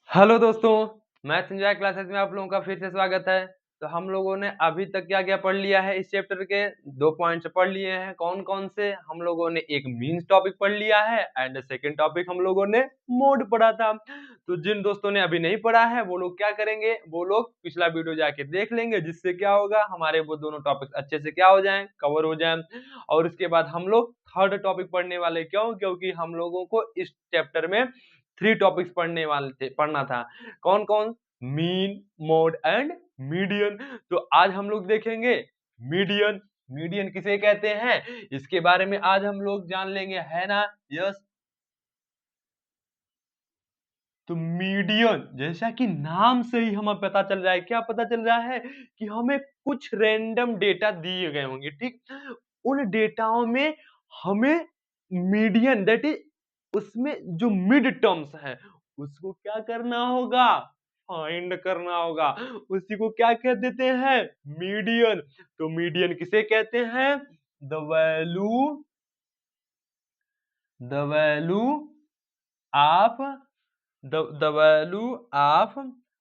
Hello दोस्तों, मैं Sanjay classes में आप लोगों का फिर से स्वागत है। तो हम लोगों ने अभी तक क्या-क्या पढ़ लिया है इस चैप्टर के 2 पॉइंट्स पढ़ लिए हैं। कौन-कौन से? हम लोगों ने एक मीन्स टॉपिक पढ़ लिया है एंड सेकंड टॉपिक हम लोगों ने मोड पढ़ा था। तो जिन दोस्तों ने अभी नहीं पढ़ा है वो लोग क्या करेंगे? वो लोग पिछला वीडियो जाके देख लेंगे, जिससे क्या होगा हमारे वो दोनों टॉपिक अच्छे से क्या हो जाएँ, कवर हो जाएँ। और उसके बाद हम लोग थर्ड टॉपिक पढ़ने वाले क्यों? क्योंकि हम लोगों को इस चैप्टर में 3 टॉपिक्स पढ़ना था। कौन-कौन? Mean, mode and median. तो आज हम लोग देखेंगे मीडियन। मीडियन किसे कहते हैं? इसके बारे में आज हम लोग जान लेंगे, है ना? यस। तो मीडियन जैसा कि नाम से ही हमें पता चल रहा है, क्या पता चल रहा है? कि हमें कुछ रैंडम डेटा दिए गए होंगे, ठीक? उन डेटाओं में हमें मीडियन दैट इज़ उसमें जो मिड टर्म्स है, उसको क्या करना होगा? फाइंड करना होगा। उसी को क्या कह देते हैं? मीडियन। तो मीडियन किसे कहते हैं? The value the value of the value of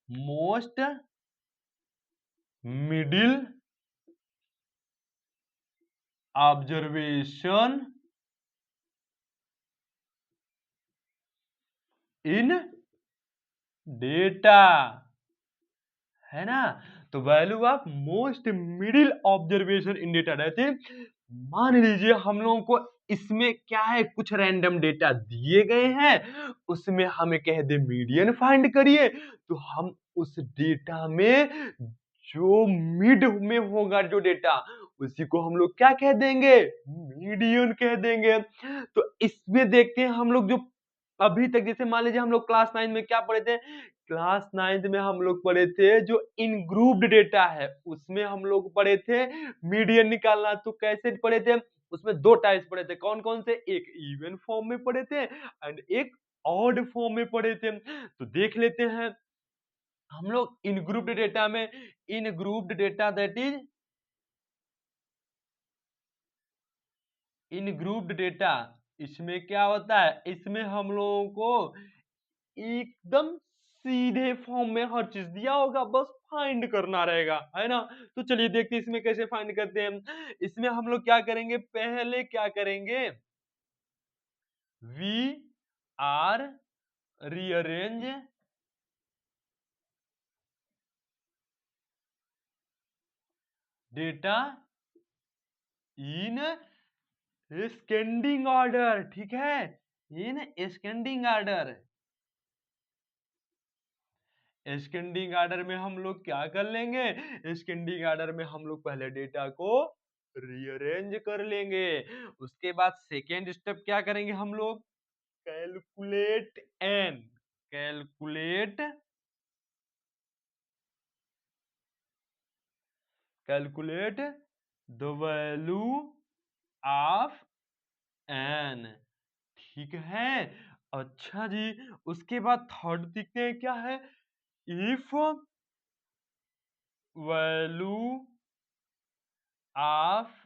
most middle observation in data, है ना? तो value of most middle observation in data रहते हैं। मान लीजिए हम लोगों को इसमें क्या है, कुछ रैंडम डेटा दिए गए हैं, उसमें हमें कह दे मीडियन फाइंड करिए, तो हम उस डेटा में जो मिड में होगा जो डेटा, उसी को हम लोग क्या कह देंगे? मीडियन कह देंगे। तो इसमें देखते हैं हम लोग जो अभी तक, जैसे मान लीजिए हम लोग क्लास 9 में क्या पढ़े थे? क्लास 9th में हम लोग पढ़े थे जो इन ग्रुप्ड डेटा है, उसमें हम लोग पढ़े थे मीडियन निकालना। तो कैसे पढ़े थे? उसमें 2 टाइप्स पढ़े थे। कौन-कौन से? एक इवन फॉर्म में पढ़े थे एंड एक ऑड फॉर्म में पढ़े थे। तो देख लेते हैं हम लोग इन ग्रुप्ड डेटा में, in grouped data that is in grouped data, इसमें क्या होता है? इसमें हम लोगों को एकदम सीधे फॉर्म में हर चीज दिया होगा, बस फाइंड करना रहेगा, है ना? तो चलिए देखते हैं इसमें कैसे फाइंड करते हैं। इसमें हम लोग क्या करेंगे? पहले क्या करेंगे? We are rearrange data in ascending order, ठीक है? इन स्केंडिंग ऑर्डर। स्केंडिंग ऑर्डर में हम लोग क्या कर लेंगे? स्केंडिंग ऑर्डर में हम लोग पहले डेटा को रीअरेंज कर लेंगे। उसके बाद सेकेंड स्टेप क्या करेंगे हम लोग? Calculate N calculate calculate the value of N, ठीक है? अच्छा जी। उसके बाद थर्ड देखते हैं क्या है? If value of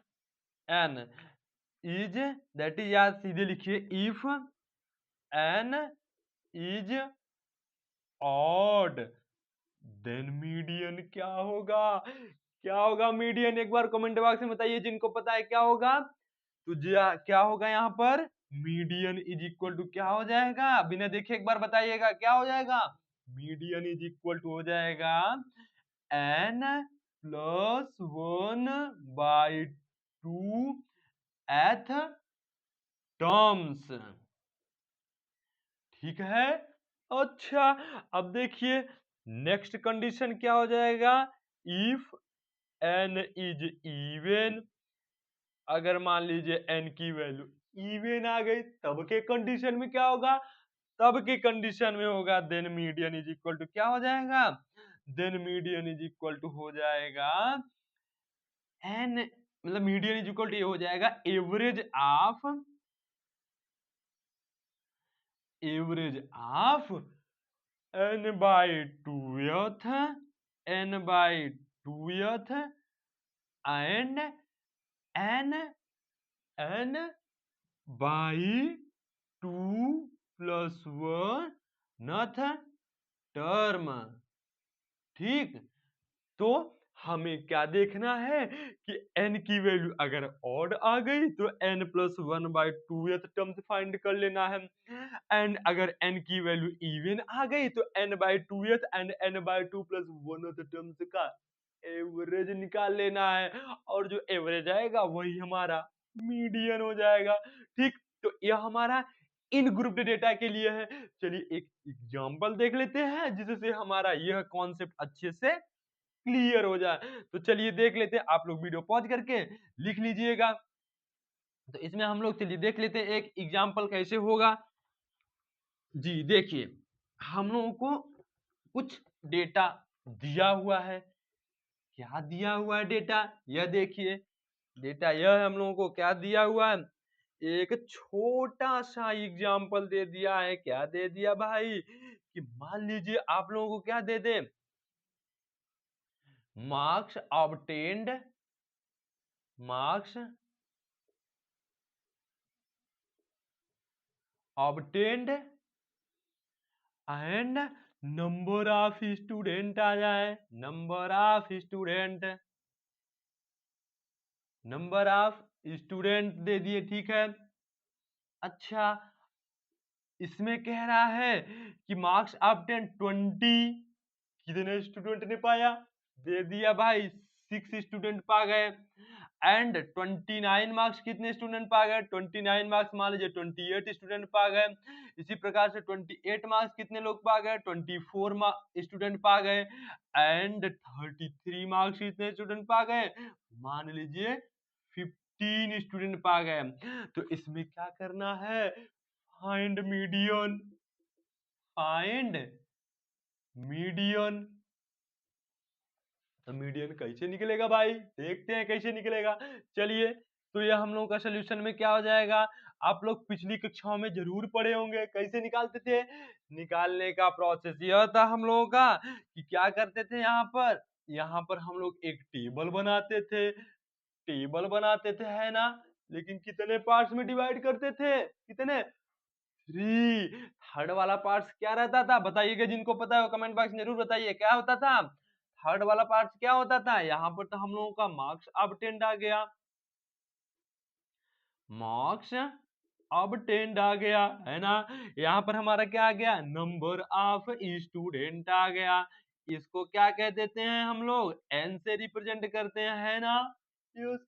N is, that is, याद सीधे लिखिए, if N is odd then median क्या होगा? क्या होगा मीडियन? एक बार कमेंट बॉक्स में बताइए जिनको पता है क्या होगा। तो क्या होगा यहाँ पर? मीडियन इज इक्वल टू क्या हो जाएगा? बिना देखे एक बार बताइएगा क्या हो जाएगा? मीडियन इज इक्वल टू हो जाएगा N plus one by two th terms, ठीक है? अच्छा, अब देखिए नेक्स्ट कंडीशन क्या हो जाएगा? इफ एन इज इवन, अगर मान लीजिए एन की वैल्यू इवन आ गई, तब के कंडीशन में क्या होगा? तब के कंडीशन में होगा then median is equal to क्या हो जाएगा? Then median is equal to हो जाएगा एन, मतलब मीडियन इज इक्वल टू ये हो जाएगा average of N by twoth N by twoth and N N by two plus one nth term. ठीक, तो हमें क्या देखना है कि n की वैल्यू अगर ऑड आ गई तो n plus one by to term find कर लेना है, एंड अगर n की वैल्यू इवन आ गई तो n by two and n by two plus one terms का एवरेज निकाल लेना है, और जो एवरेज आएगा वही हमारा मीडियन हो जाएगा। ठीक, तो यह हमारा इन ग्रुप डेटा के लिए है। चलिए एक एग्जांपल देख लेते हैं जिससे हमारा यह कॉन्सेप्ट अच्छे से क्लियर हो जाए। तो चलिए देख लेते हैं, आप लोग वीडियो पॉज करके लिख लीजिएगा। तो इसमें हम लोग चलिए देख लेते हैं एक एग्जांपल कैसे होगा। जी देखिए, हम लोगों को कुछ डेटा दिया हुआ है। क्या दिया हुआ है डेटा, यह देखिए डेटा यह हम लोगों को क्या दिया हुआ है, एक छोटा सा एग्जांपल दे दिया है। क्या दे दिया भाई, कि मान लीजिए आप लोगों को क्या दे दे, marks obtained, marks obtained and number of student आ जाए, number of student, number of student दे दिए। ठीक है, अच्छा इसमें कह रहा है कि मार्क्स ऑब्टेन 20, कितने स्टूडेंट ने पाया, दे दिया भाई 6 स्टूडेंट पा गए, एंड 29 मार्क्स कितने स्टूडेंट पा गए, 29 मार्क्स मान लीजिए 28 स्टूडेंट पा गए। इसी प्रकार से 28 मार्क्स कितने लोग पा गए, 24 स्टूडेंट पा गए, एंड 33 मार्क्स कितने स्टूडेंट पा गए, मान लीजिए 15 स्टूडेंट पा गए। तो इसमें क्या करना है, फाइंड मीडियन, फाइंड मीडियन। तो मीडियन कैसे निकलेगा भाई, देखते हैं कैसे निकलेगा। चलिए, तो यह हम लोगों का सोल्यूशन में क्या हो जाएगा, आप लोग पिछली कक्षाओं में जरूर पढ़े होंगे कैसे निकालते थे। निकालने का प्रोसेस यह था हम लोगों का कि क्या करते थे, यहाँ पर हम लोग एक टेबल बनाते थे, टेबल बनाते थे है ना, लेकिन कितने पार्ट्स में डिवाइड करते थे, कितने, थ्री। थर्ड वाला पार्ट्स क्या रहता था बताइएगा, जिनको पता है वो कमेंट बॉक्स में जरूर बताइए क्या होता था। थर्ड वाला पार्ट्स क्या होता था, यहाँ पर तो हम लोगों का मार्क्स ऑब्टेन्ड आ गया, मार्क्स ऑब्टेन्ड आ गया है ना। यहाँ पर हमारा क्या आ गया, नंबर ऑफ स्टूडेंट आ गया। इसको क्या कह देते हैं हम लोग, एन से रिप्रेजेंट करते हैं है ना। यस,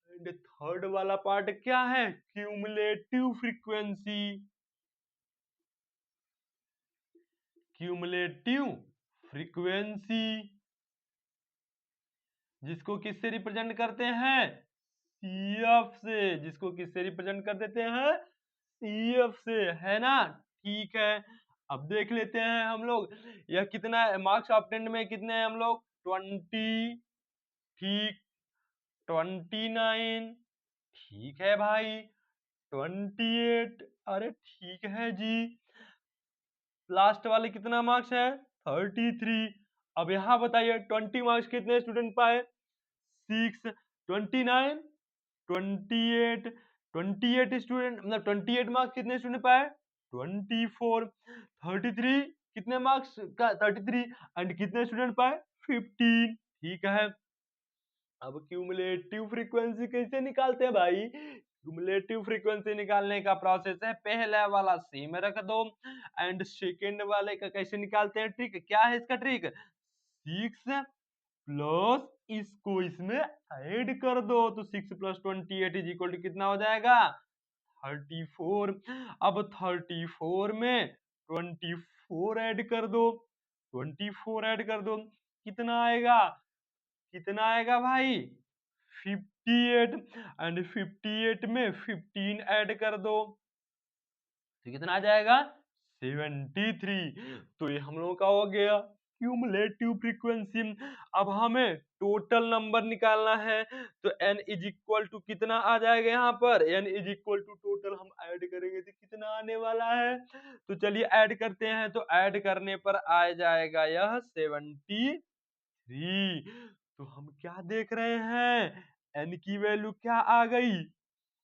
एंड थर्ड वाला पार्ट क्या है, क्यूमुलेटिव फ्रीक्वेंसी, क्यूमुलेटिव फ्रीक्वेंसी, जिसको किससे रिप्रेजेंट करते हैं, सीएफ से, जिसको किससे रिप्रेजेंट कर देते हैं, सीएफ से है ना। ठीक है, अब देख लेते हैं हम लोग यह कितना मार्क्स ऑब्टेन्ड में कितने हैं हम लोग, 20। ठीक, 29, ठीक है भाई, 28, अरे ठीक है जी, लास्ट वाले कितना मार्क्स है, 33। अब यहाँ बताइए 20 मार्क्स कितने स्टूडेंट पाए, 6, 29, 28, 28 स्टूडेंट मतलब 28 मार्क्स कितने स्टूडेंट पाए, 24, 33 कितने मार्क्स का 33, एंड कितने स्टूडेंट पाए, 15। ठीक है, अब क्यूमुलेटिव फ्रीक्वेंसी कैसे निकालते हैं भाई, क्यूमुलेटिव फ्रीक्वेंसी निकालने का प्रोसेस है, पहला वाला सेम रख दो, एंड सेकेंड वाले का कैसे निकालते हैं, ट्रिक क्या है इसका, ट्रिक 6 प्लस इसको इसमें ऐड कर दो, तो 6 प्लस 28 इज इक्वल टू कितना हो जाएगा, 34। अब 34 में 24 ऐड कर दो, 24 ऐड कर दो, कितना आएगा, कितना आएगा भाई, 58, एंड 58 में 15 ऐड कर दो, तो कितना आ जाएगा, 73। तो ये हम लोगों का हो गया क्यूमुलेटिव फ्रीक्वेंसी। अब हमें टोटल नंबर निकालना है, तो n इज इक्वल टू कितना आ जाएगा, यहाँ पर n is equal to total हम ऐड करेंगे तो कितना आने वाला है, तो चलिए ऐड करते हैं, तो ऐड करने पर आ जाएगा यह 73। तो हम क्या देख रहे हैं, n की वैल्यू क्या आ गई,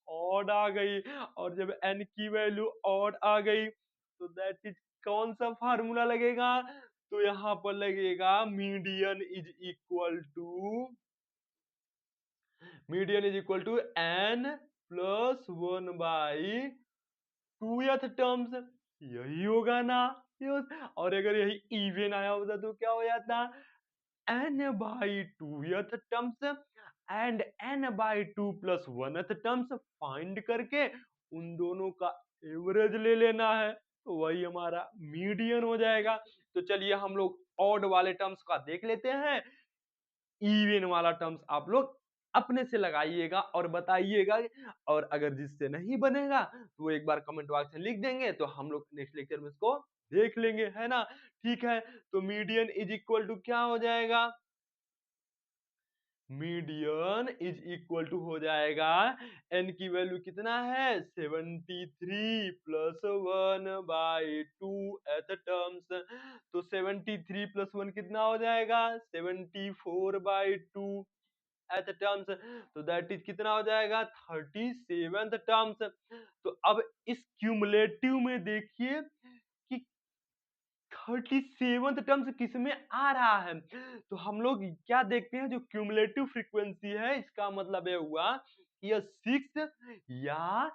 ऑड आ गई, और जब n की वैल्यू ऑड आ गई तो दैट इज कौन सा फार्मूला लगेगा, तो यहाँ पर लगेगा median is equal to n plus 1/2th terms, यही होगा ना। और अगर यही इवन आया होता तो क्या हो जाता, n/2th terms and n/2 plus 1th terms find करके उन दोनों का एवरेज ले लेना है, तो वही हमारा मीडियन हो जाएगा। तो चलिए हम लोग ऑड वाले टर्म्स का देख लेते हैं, इवन वाला टर्म्स आप लोग अपने से लगाइएगा और बताइएगा, और अगर जिससे नहीं बनेगा तो वो एक बार कमेंट बॉक्स में लिख देंगे, तो हम लोग नेक्स्ट लेक्चर में इसको देख लेंगे, है ना। ठीक है, तो मीडियन इज इक्वल टू क्या हो जाएगा, मीडियन इज इक्वल टू हो जाएगा, n की वैल्यू कितना है 73 प्लस 1/2 एथ टर्म्स, तो 73 प्लस 1 कितना हो जाएगा 74/2 एथ टर्म्स, तो दैट इज कितना हो जाएगा 37th टर्म्स। तो अब इस क्यूमुलेटिव में देखिए कि 37th टर्म्स किस में आ रहा है, तो हम लोग क्या देखते हैं, जो क्यूमुलेटिव फ्रीक्वेंसी है इसका मतलब ये हुआ कि यह 6 या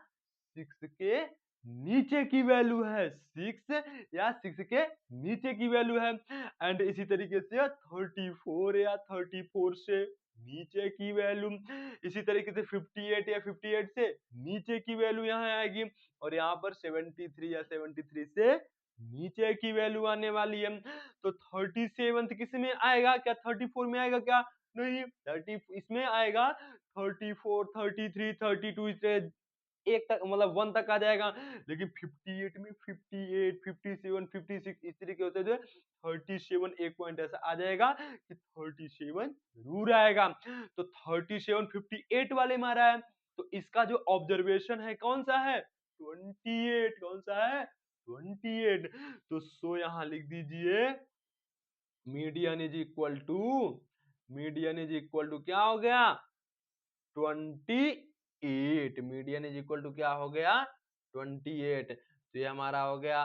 6 के नीचे की वैल्यू है, 6 या 6 के नीचे की वैल्यू है। एंड इसी तरीके से 34 या 34 से नीचे की वैल्यू, इसी तरीके से 58 या 58 से नीचे की वैल्यू यहाँ आएगी, और यहाँ पर 73 या 73 से नीचे की वैल्यू आने वाली है। तो 37th किस में आएगा, क्या 34 में आएगा, क्या नहीं, 30 इसमें आएगा, 34 33 32 इसे एक तक मतलब 1 तक आ जाएगा, लेकिन 58 में 58 57 56 इस तरीके होते हुए 37 एक पॉइंट ऐसा आ जाएगा कि 37 जरूर आएगा। तो 37 58 वाले में आ रहा है, तो इसका जो ऑब्जर्वेशन है कौन सा है 28, कौन सा है 28, तो सो यहाँ लिख दीजिए median is equal to, median is equal to क्या हो गया 28, मीडियन इज इक्वल टू क्या हो गया 28, तो ये हमारा हो गया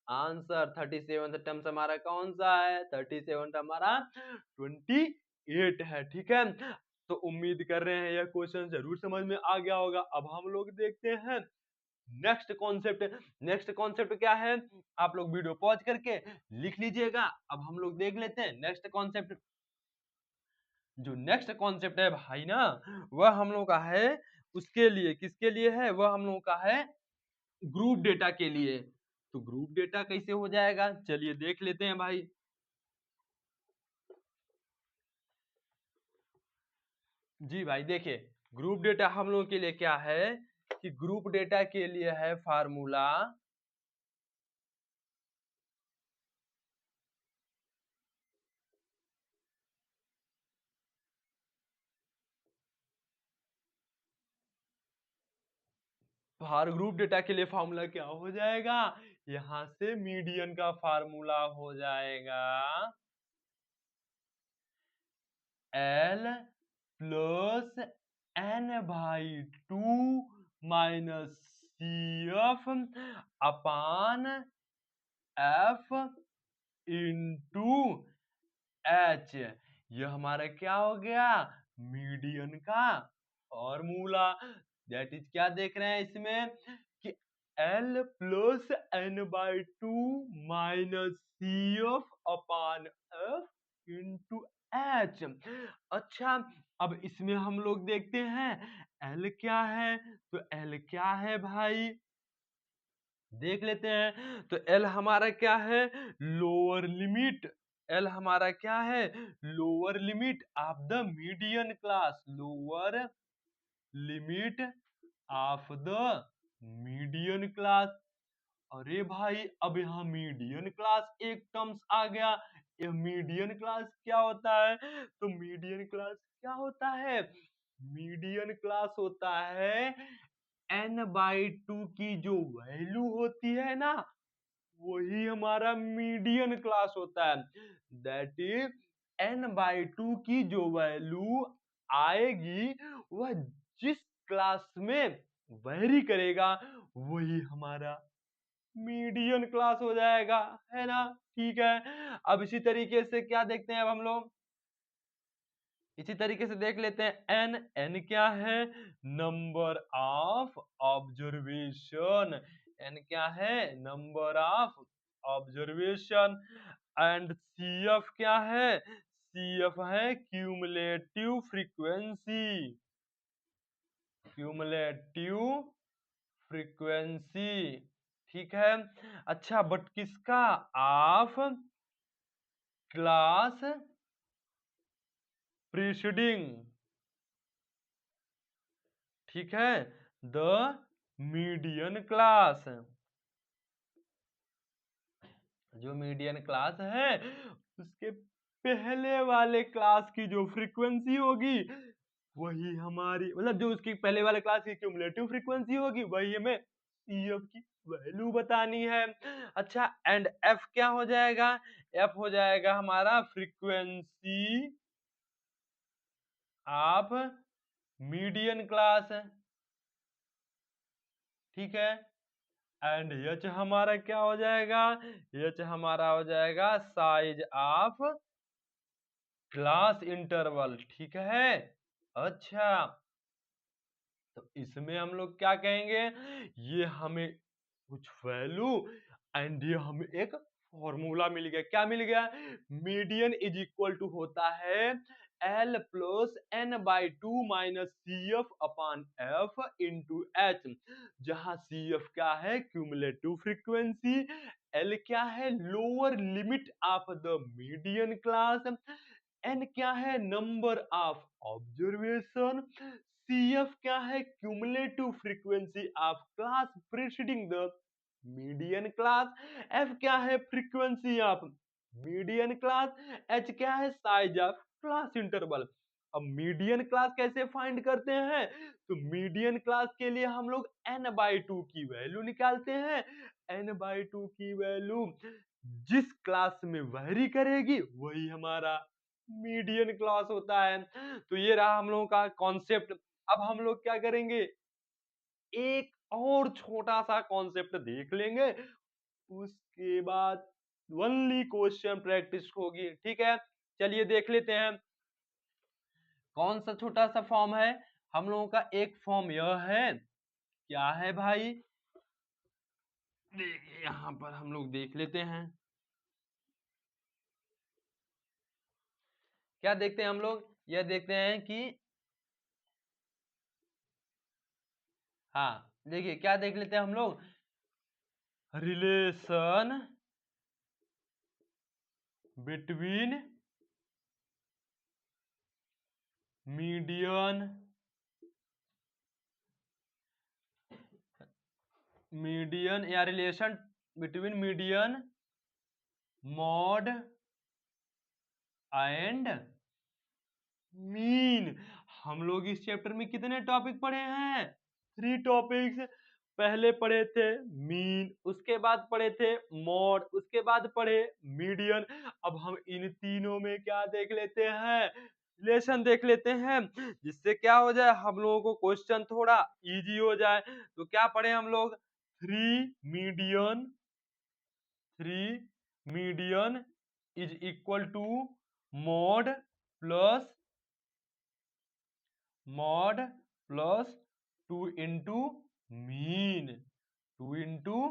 आंसर। 37th टर्म्स हमारा कौन सा है 37th हमारा 28 है, ठीक है। तो उम्मीद कर रहे हैं यह क्वेश्चन जरूर समझ में आ गया होगा। अब हम लोग देखते हैं नेक्स्ट कॉन्सेप्ट। नेक्स्ट कॉन्सेप्ट क्या है, आप लोग वीडियो पॉज करके लिख लीजिएगा। अब हम लोग देख लेते हैं नेक्स्ट कॉन्सेप्ट। जो नेक्स्ट कॉन्सेप्ट है भाई ना, वह हम लोग का है उसके लिए, किसके लिए है, वह हम लोग का है ग्रुप डेटा के लिए। तो ग्रुप डेटा कैसे हो जाएगा, चलिए देख लेते हैं भाई। जी भाई देखिए, ग्रुप डेटा हम लोग के लिए क्या है कि ग्रुप डेटा के लिए है फार्मूला फार ग्रुप डेटा के लिए फार्मूला क्या हो जाएगा, यहां से मीडियन का फार्मूला हो जाएगा L plus n/2 minus CF अपान F इंटू H। यह हमारा क्या हो गया मीडियन का फॉर्मूला। दैट इज क्या देख रहे हैं इसमें कि L plus n/2 minus CF अपान F इंटू H। अच्छा, अब इसमें हम लोग देखते हैं L क्या है, तो L क्या है भाई देख लेते हैं। तो L हमारा क्या है लोअर लिमिट, L हमारा क्या है lower limit of the median class, lower limit of the median class. अरे भाई अब यहाँ मीडियन क्लास एक टर्म्स आ गया। ये मीडियन क्लास क्या होता है, तो मीडियन क्लास क्या होता है, मीडियन क्लास होता है n/2 की जो वैल्यू होती है ना, वही हमारा मीडियन क्लास होता है। दैट इज n/2 की जो वैल्यू आएगी वह जिस क्लास में वेरी करेगा वही हमारा मीडियन क्लास हो जाएगा, है ना। ठीक है, अब इसी तरीके से क्या देखते हैं अब हम लोग, इसी तरीके से देख लेते हैं एन। एन क्या है, नंबर ऑफ ऑब्जर्वेशन। एन क्या है, number of observation. And C F क्या है, सी एफ है क्यूमुलेटिव फ्रीक्वेंसी। क्यूमुलेटिव फ्रीक्वेंसी, ठीक है। अच्छा, बट किसका, ऑफ क्लास प्रीसीडिंग, ठीक है, द मीडियन क्लास। जो मीडियन क्लास है उसके पहले वाले क्लास की जो फ्रीक्वेंसी होगी वही हमारी, मतलब जो उसकी पहले वाले क्लास की क्यूमुलेटिव फ्रीक्वेंसी होगी वही हमें ईएफ की वैल्यू बतानी है। अच्छा, एंड एफ क्या हो जाएगा, एफ हो जाएगा हमारा फ्रीक्वेंसी ऑफ मीडियन क्लास, ठीक है। एंड एच हमारा क्या हो जाएगा, एच हमारा हो जाएगा साइज ऑफ क्लास इंटरवल, ठीक है। अच्छा, तो इसमें हम लोग क्या कहेंगे, ये हमें कुछ वैल्यू एंड ये हमें एक फॉर्मूला मिल गया। क्या मिल गया, मीडियन इज इक्वल टू होता है L plus N by two minus C F upon F into H, जहां सी एफ क्या है क्यूमुलेटिव फ्रीक्वेंसी, एल क्या है lower limit of the median class, N क्या है number of observation, C F क्या है cumulative frequency of class preceding the median class, F क्या है frequency of median class, H क्या है साइज ऑफ क्लास इंटरवल। अब मीडियन क्लास कैसे फाइंड करते हैं, तो मीडियन क्लास के लिए हम लोग n बाई टू की वैल्यू निकालते हैं। n बाई टू की वैल्यू जिस क्लास में वैरी करेगी वही हमारा मीडियन क्लास होता है। तो ये रहा हम लोगों का कॉन्सेप्ट। अब हम लोग क्या करेंगे, एक और छोटा सा कॉन्सेप्ट देख लेंगे, उसके बाद ओनली क्वेश्चन प्रैक्टिस होगी, ठीक है। चलिए देख लेते हैं कौन सा छोटा सा फॉर्म है। हम लोगों का एक फॉर्म यह है, क्या है भाई, देखिए यहां पर हम लोग देख लेते हैं, क्या देखते हैं हम लोग, यह देखते हैं कि, हाँ देखिए क्या देख लेते हैं हम लोग, रिलेशन बिटवीन मीडियन मीडियन या relation between median mode and mean. हम लोग इस चैप्टर में कितने टॉपिक पढ़े हैं, 3 टॉपिक्स। पहले पढ़े थे मीन, उसके बाद पढ़े थे मॉड, उसके बाद पढ़े मीडियन। अब हम इन तीनों में क्या देख लेते हैं, रिलेशन देख लेते हैं, जिससे क्या हो जाए हम लोगों को क्वेश्चन थोड़ा इजी हो जाए। तो क्या पढ़े हम लोग, median three median is equal to mode plus mode plus 2 into mean, 2 into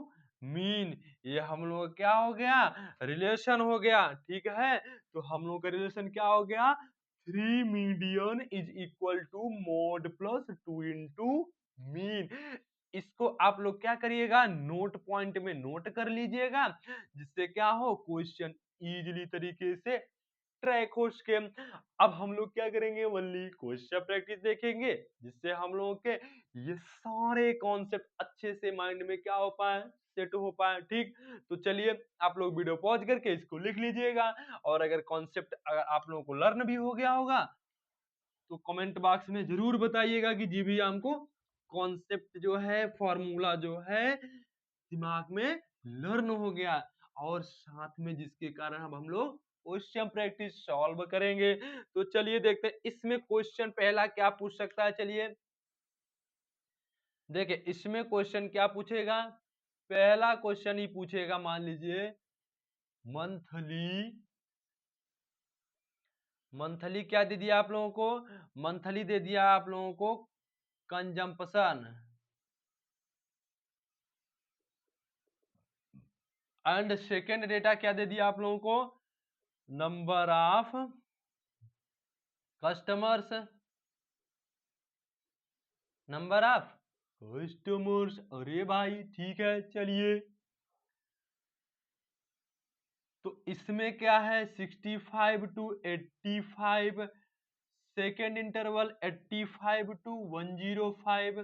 mean. ये हम लोग का क्या हो गया, रिलेशन हो गया, ठीक है। तो हम लोग का रिलेशन क्या हो गया, 3 median is equal to mode plus 2 into mean. इसको आप लोग क्या करिएगा, नोट पॉइंट में नोट कर लीजिएगा, जिससे क्या हो क्वेश्चन इजीली तरीके से ट्रैक हो सके। अब हम लोग क्या करेंगे, ओनली क्वेश्चन प्रैक्टिस देखेंगे, जिससे हम लोगों के ये सारे कॉन्सेप्ट अच्छे से माइंड में क्या हो पाए, सेट हो पाए, ठीक। तो चलिए आप लोग वीडियो पॉज करके इसको लिख लीजिएगा, और अगर कॉन्सेप्ट अगर आप लोगों को लर्न भी हो गया होगा तो कमेंट बॉक्स में जरूर बताइएगा कि जी भैया हमको कॉन्सेप्ट जो है फॉर्मूला जो है दिमाग में लर्न हो गया, और साथ में जिसके कारण अब हम लोग क्वेश्चन प्रैक्टिस सॉल्व करेंगे। तो चलिए देखते हैं इसमें क्वेश्चन पहला क्या पूछ सकता है। चलिए देखिए इसमें क्वेश्चन क्या पूछेगा, पहला क्वेश्चन ही पूछेगा, मान लीजिए मंथली क्या दे दिया आप लोगों को, मंथली दे दिया आप लोगों को कंजम्पशन, एंड सेकेंड डेटा क्या दे दिया आप लोगों को, number of customers, number of customers. अरे भाई ठीक है, चलिए तो इसमें क्या है 65 to 85, second interval 85 to 105,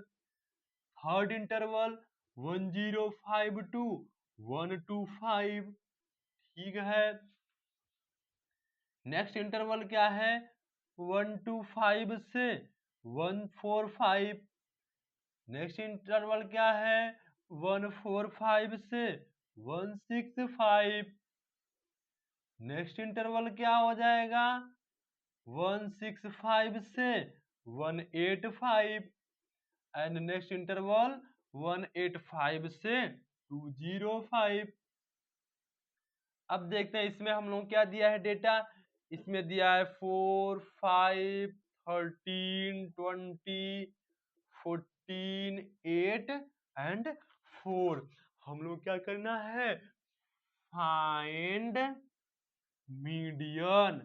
third interval 105 to 125, ठीक है। नेक्स्ट इंटरवल क्या है 125 से 145, नेक्स्ट इंटरवल क्या है 145 से 165, नेक्स्ट इंटरवल क्या हो जाएगा 165 से 185, एंड नेक्स्ट इंटरवल 185 से 205। अब देखते हैं इसमें हम लोग क्या दिया है डेटा, इसमें दिया है 4, 5, 13, 20, 14, 8 एंड 4। हम लोग क्या करना है, फाइंड मीडियन,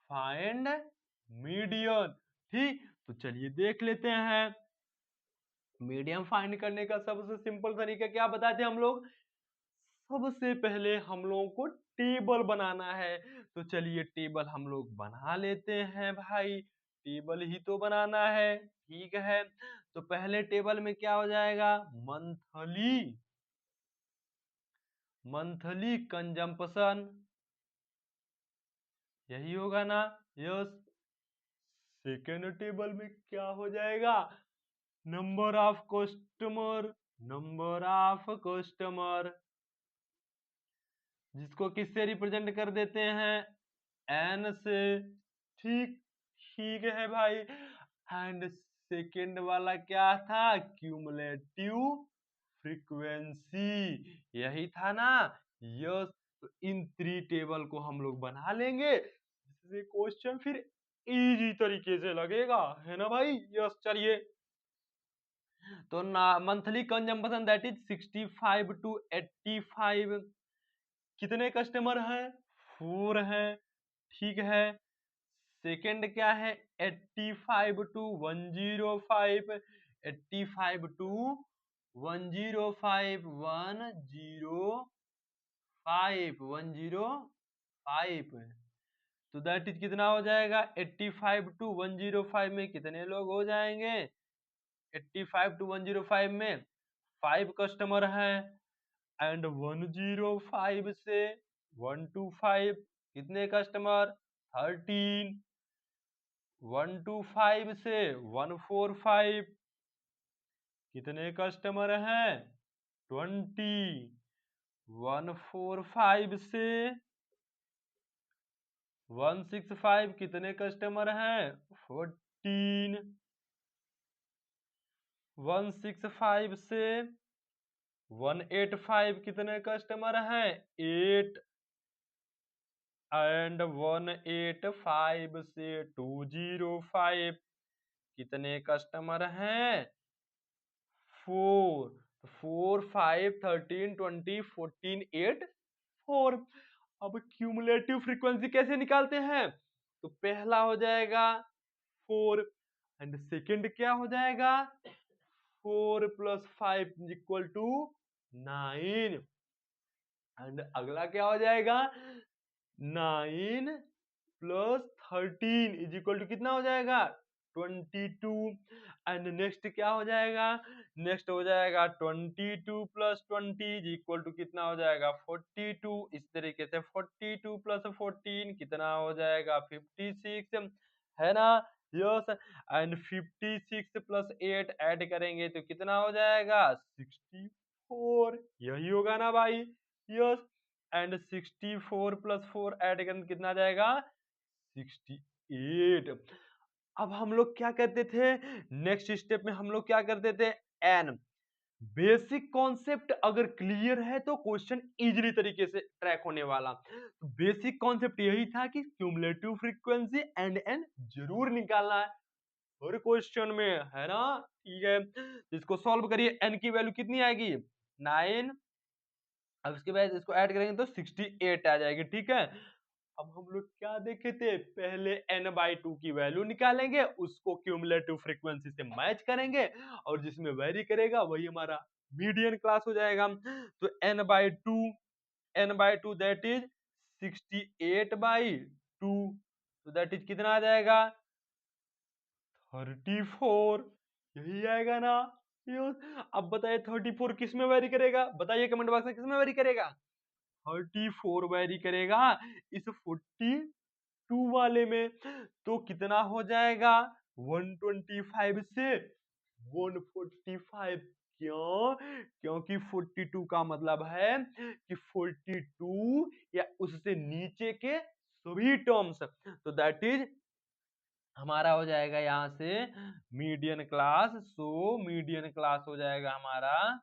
फाइंड मीडियन। ठीक, तो चलिए देख लेते हैं। मीडियन फाइंड करने का सबसे सिंपल तरीका क्या बताते हैं हम लोग, सबसे पहले हम लोगों को टेबल बनाना है। तो चलिए टेबल हम लोग बना लेते हैं भाई, टेबल ही तो बनाना है, ठीक है। तो पहले टेबल में क्या हो जाएगा, मंथली, मंथली कंजम्पशन, यही होगा ना, यस। सेकेंड टेबल में क्या हो जाएगा, number of customer, number of customer, जिसको किससे रिप्रेजेंट कर देते हैं, एन से, ठीक, ठीक है भाई। एंड सेकेंड वाला क्या था, क्यूमुलेटिव फ्रीक्वेंसी, यही था ना, यस। तो इन थ्री टेबल को हम लोग बना लेंगे, जिससे क्वेश्चन फिर इजी तरीके से लगेगा, है ना भाई, यस। चलिए तो ना monthly consumption that is 65 to 85, कितने कस्टमर है, 4 है, ठीक है। सेकंड क्या है 85 to 105, 85 to 105, 105, तो दैट इज कितना हो जाएगा 85 to 105 में कितने लोग हो जाएंगे, 85 to 105 में 5 कस्टमर हैं, एंड 105 से 125 कितने कस्टमर, 13, 125 से 145 कितने कस्टमर हैं, 20, 145 से 165 कितने कस्टमर हैं, 14, 165 से 185 कितने कस्टमर हैं, 8, एंड 185 से 205 कितने कस्टमर हैं, 4, 4, 5, 13, 20, 14, 8, 4। अब क्यूमुलेटिव फ्रीक्वेंसी कैसे निकालते हैं, तो पहला हो जाएगा 4, एंड सेकंड क्या हो जाएगा 4 + 5 = 9, एंड अगला क्या हो जाएगा 9 + 13 = कितना हो जाएगा 22, एंड नेक्स्ट क्या हो जाएगा, नेक्स्ट हो जाएगा 22 + 20 = कितना हो जाएगा 42। इस तरीके से 42 + 14 कितना हो जाएगा 56, है ना, यस। एंड 56 + 8 ऐड करेंगे तो कितना हो जाएगा 64, यही होगा ना भाई, यस। एंड 64 + 4 ऐड करेंगे कितना आ जाएगा 68। अब हम लोग क्या करते थे, नेक्स्ट स्टेप में हम लोग क्या करते थे, एन, बेसिक कॉन्सेप्ट अगर क्लियर है तो क्वेश्चन इजीली तरीके से ट्रैक होने वाला। तो बेसिक कॉन्सेप्ट यही था कि क्यूमुलेटिव फ्रीक्वेंसी एंड एन जरूर निकालना है हर क्वेश्चन में, है ना। ठीक है, इसको सॉल्व करिए, एन की वैल्यू कितनी आएगी 9। अब इसके बाद इसको ऐड करेंगे तो 68 आ जाएगी। ठीक है, अब हम लोग क्या देखे थे, पहले n/2 की वैल्यू निकालेंगे, उसको क्यूमुलेटिव फ्रीक्वेंसी से मैच करेंगे और जिसमें वेरी करेगा वही हमारा मीडियन क्लास हो जाएगा। तो n/2 दैट इज 68/2, तो दैट इज कितना आ जाएगा 34, यही आएगा ना। अब बताइए 34 किस में वेरी करेगा, बताइए कमेंट बॉक्स में किस में वेरी करेगा, 34 वेरी करेगा इस 42 वाले में। तो कितना हो जाएगा 125 से 145, क्यों, क्योंकि 42 का मतलब है कि 42 या उससे नीचे के सभी टर्म्स, तो दैट इज हमारा हो जाएगा यहाँ से median class. So median class हो जाएगा हमारा,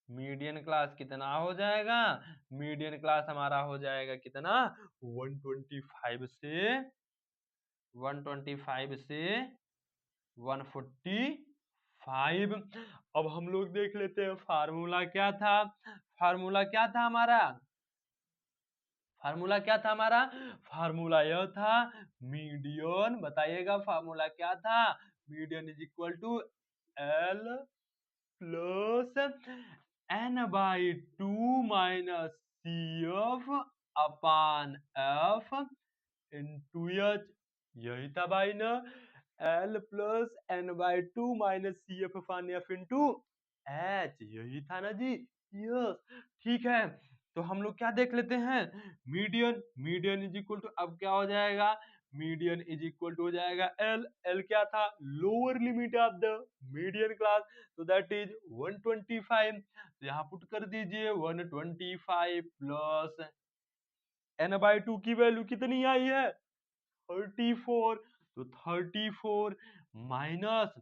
मीडियन क्लास कितना हो जाएगा, मीडियन क्लास हमारा हो जाएगा कितना 125 से 125 से 145। अब हम लोग देख लेते हैं फार्मूला क्या था, फार्मूला क्या था हमारा, फार्मूला क्या था हमारा, फार्मूला यह था मीडियन, बताइएगा फार्मूला क्या था, median is equal to L plus n/2 minus C F upon F into H, यही था भाई ना, L plus n/2 minus C F upon F into H, यही था ना जी। यस, ठीक है, तो हम लोग क्या देख लेते हैं, median, median is equal to, अब क्या हो जाएगा, मीडियन इज इक्वल टू हो जाएगा एल, एल क्या था lower limit of the median class, तो दैट इज 125। तो यहाँ पुट कर दीजिए 125 प्लस n/2 की वैल्यू कितनी आई है 34, तो 34 minus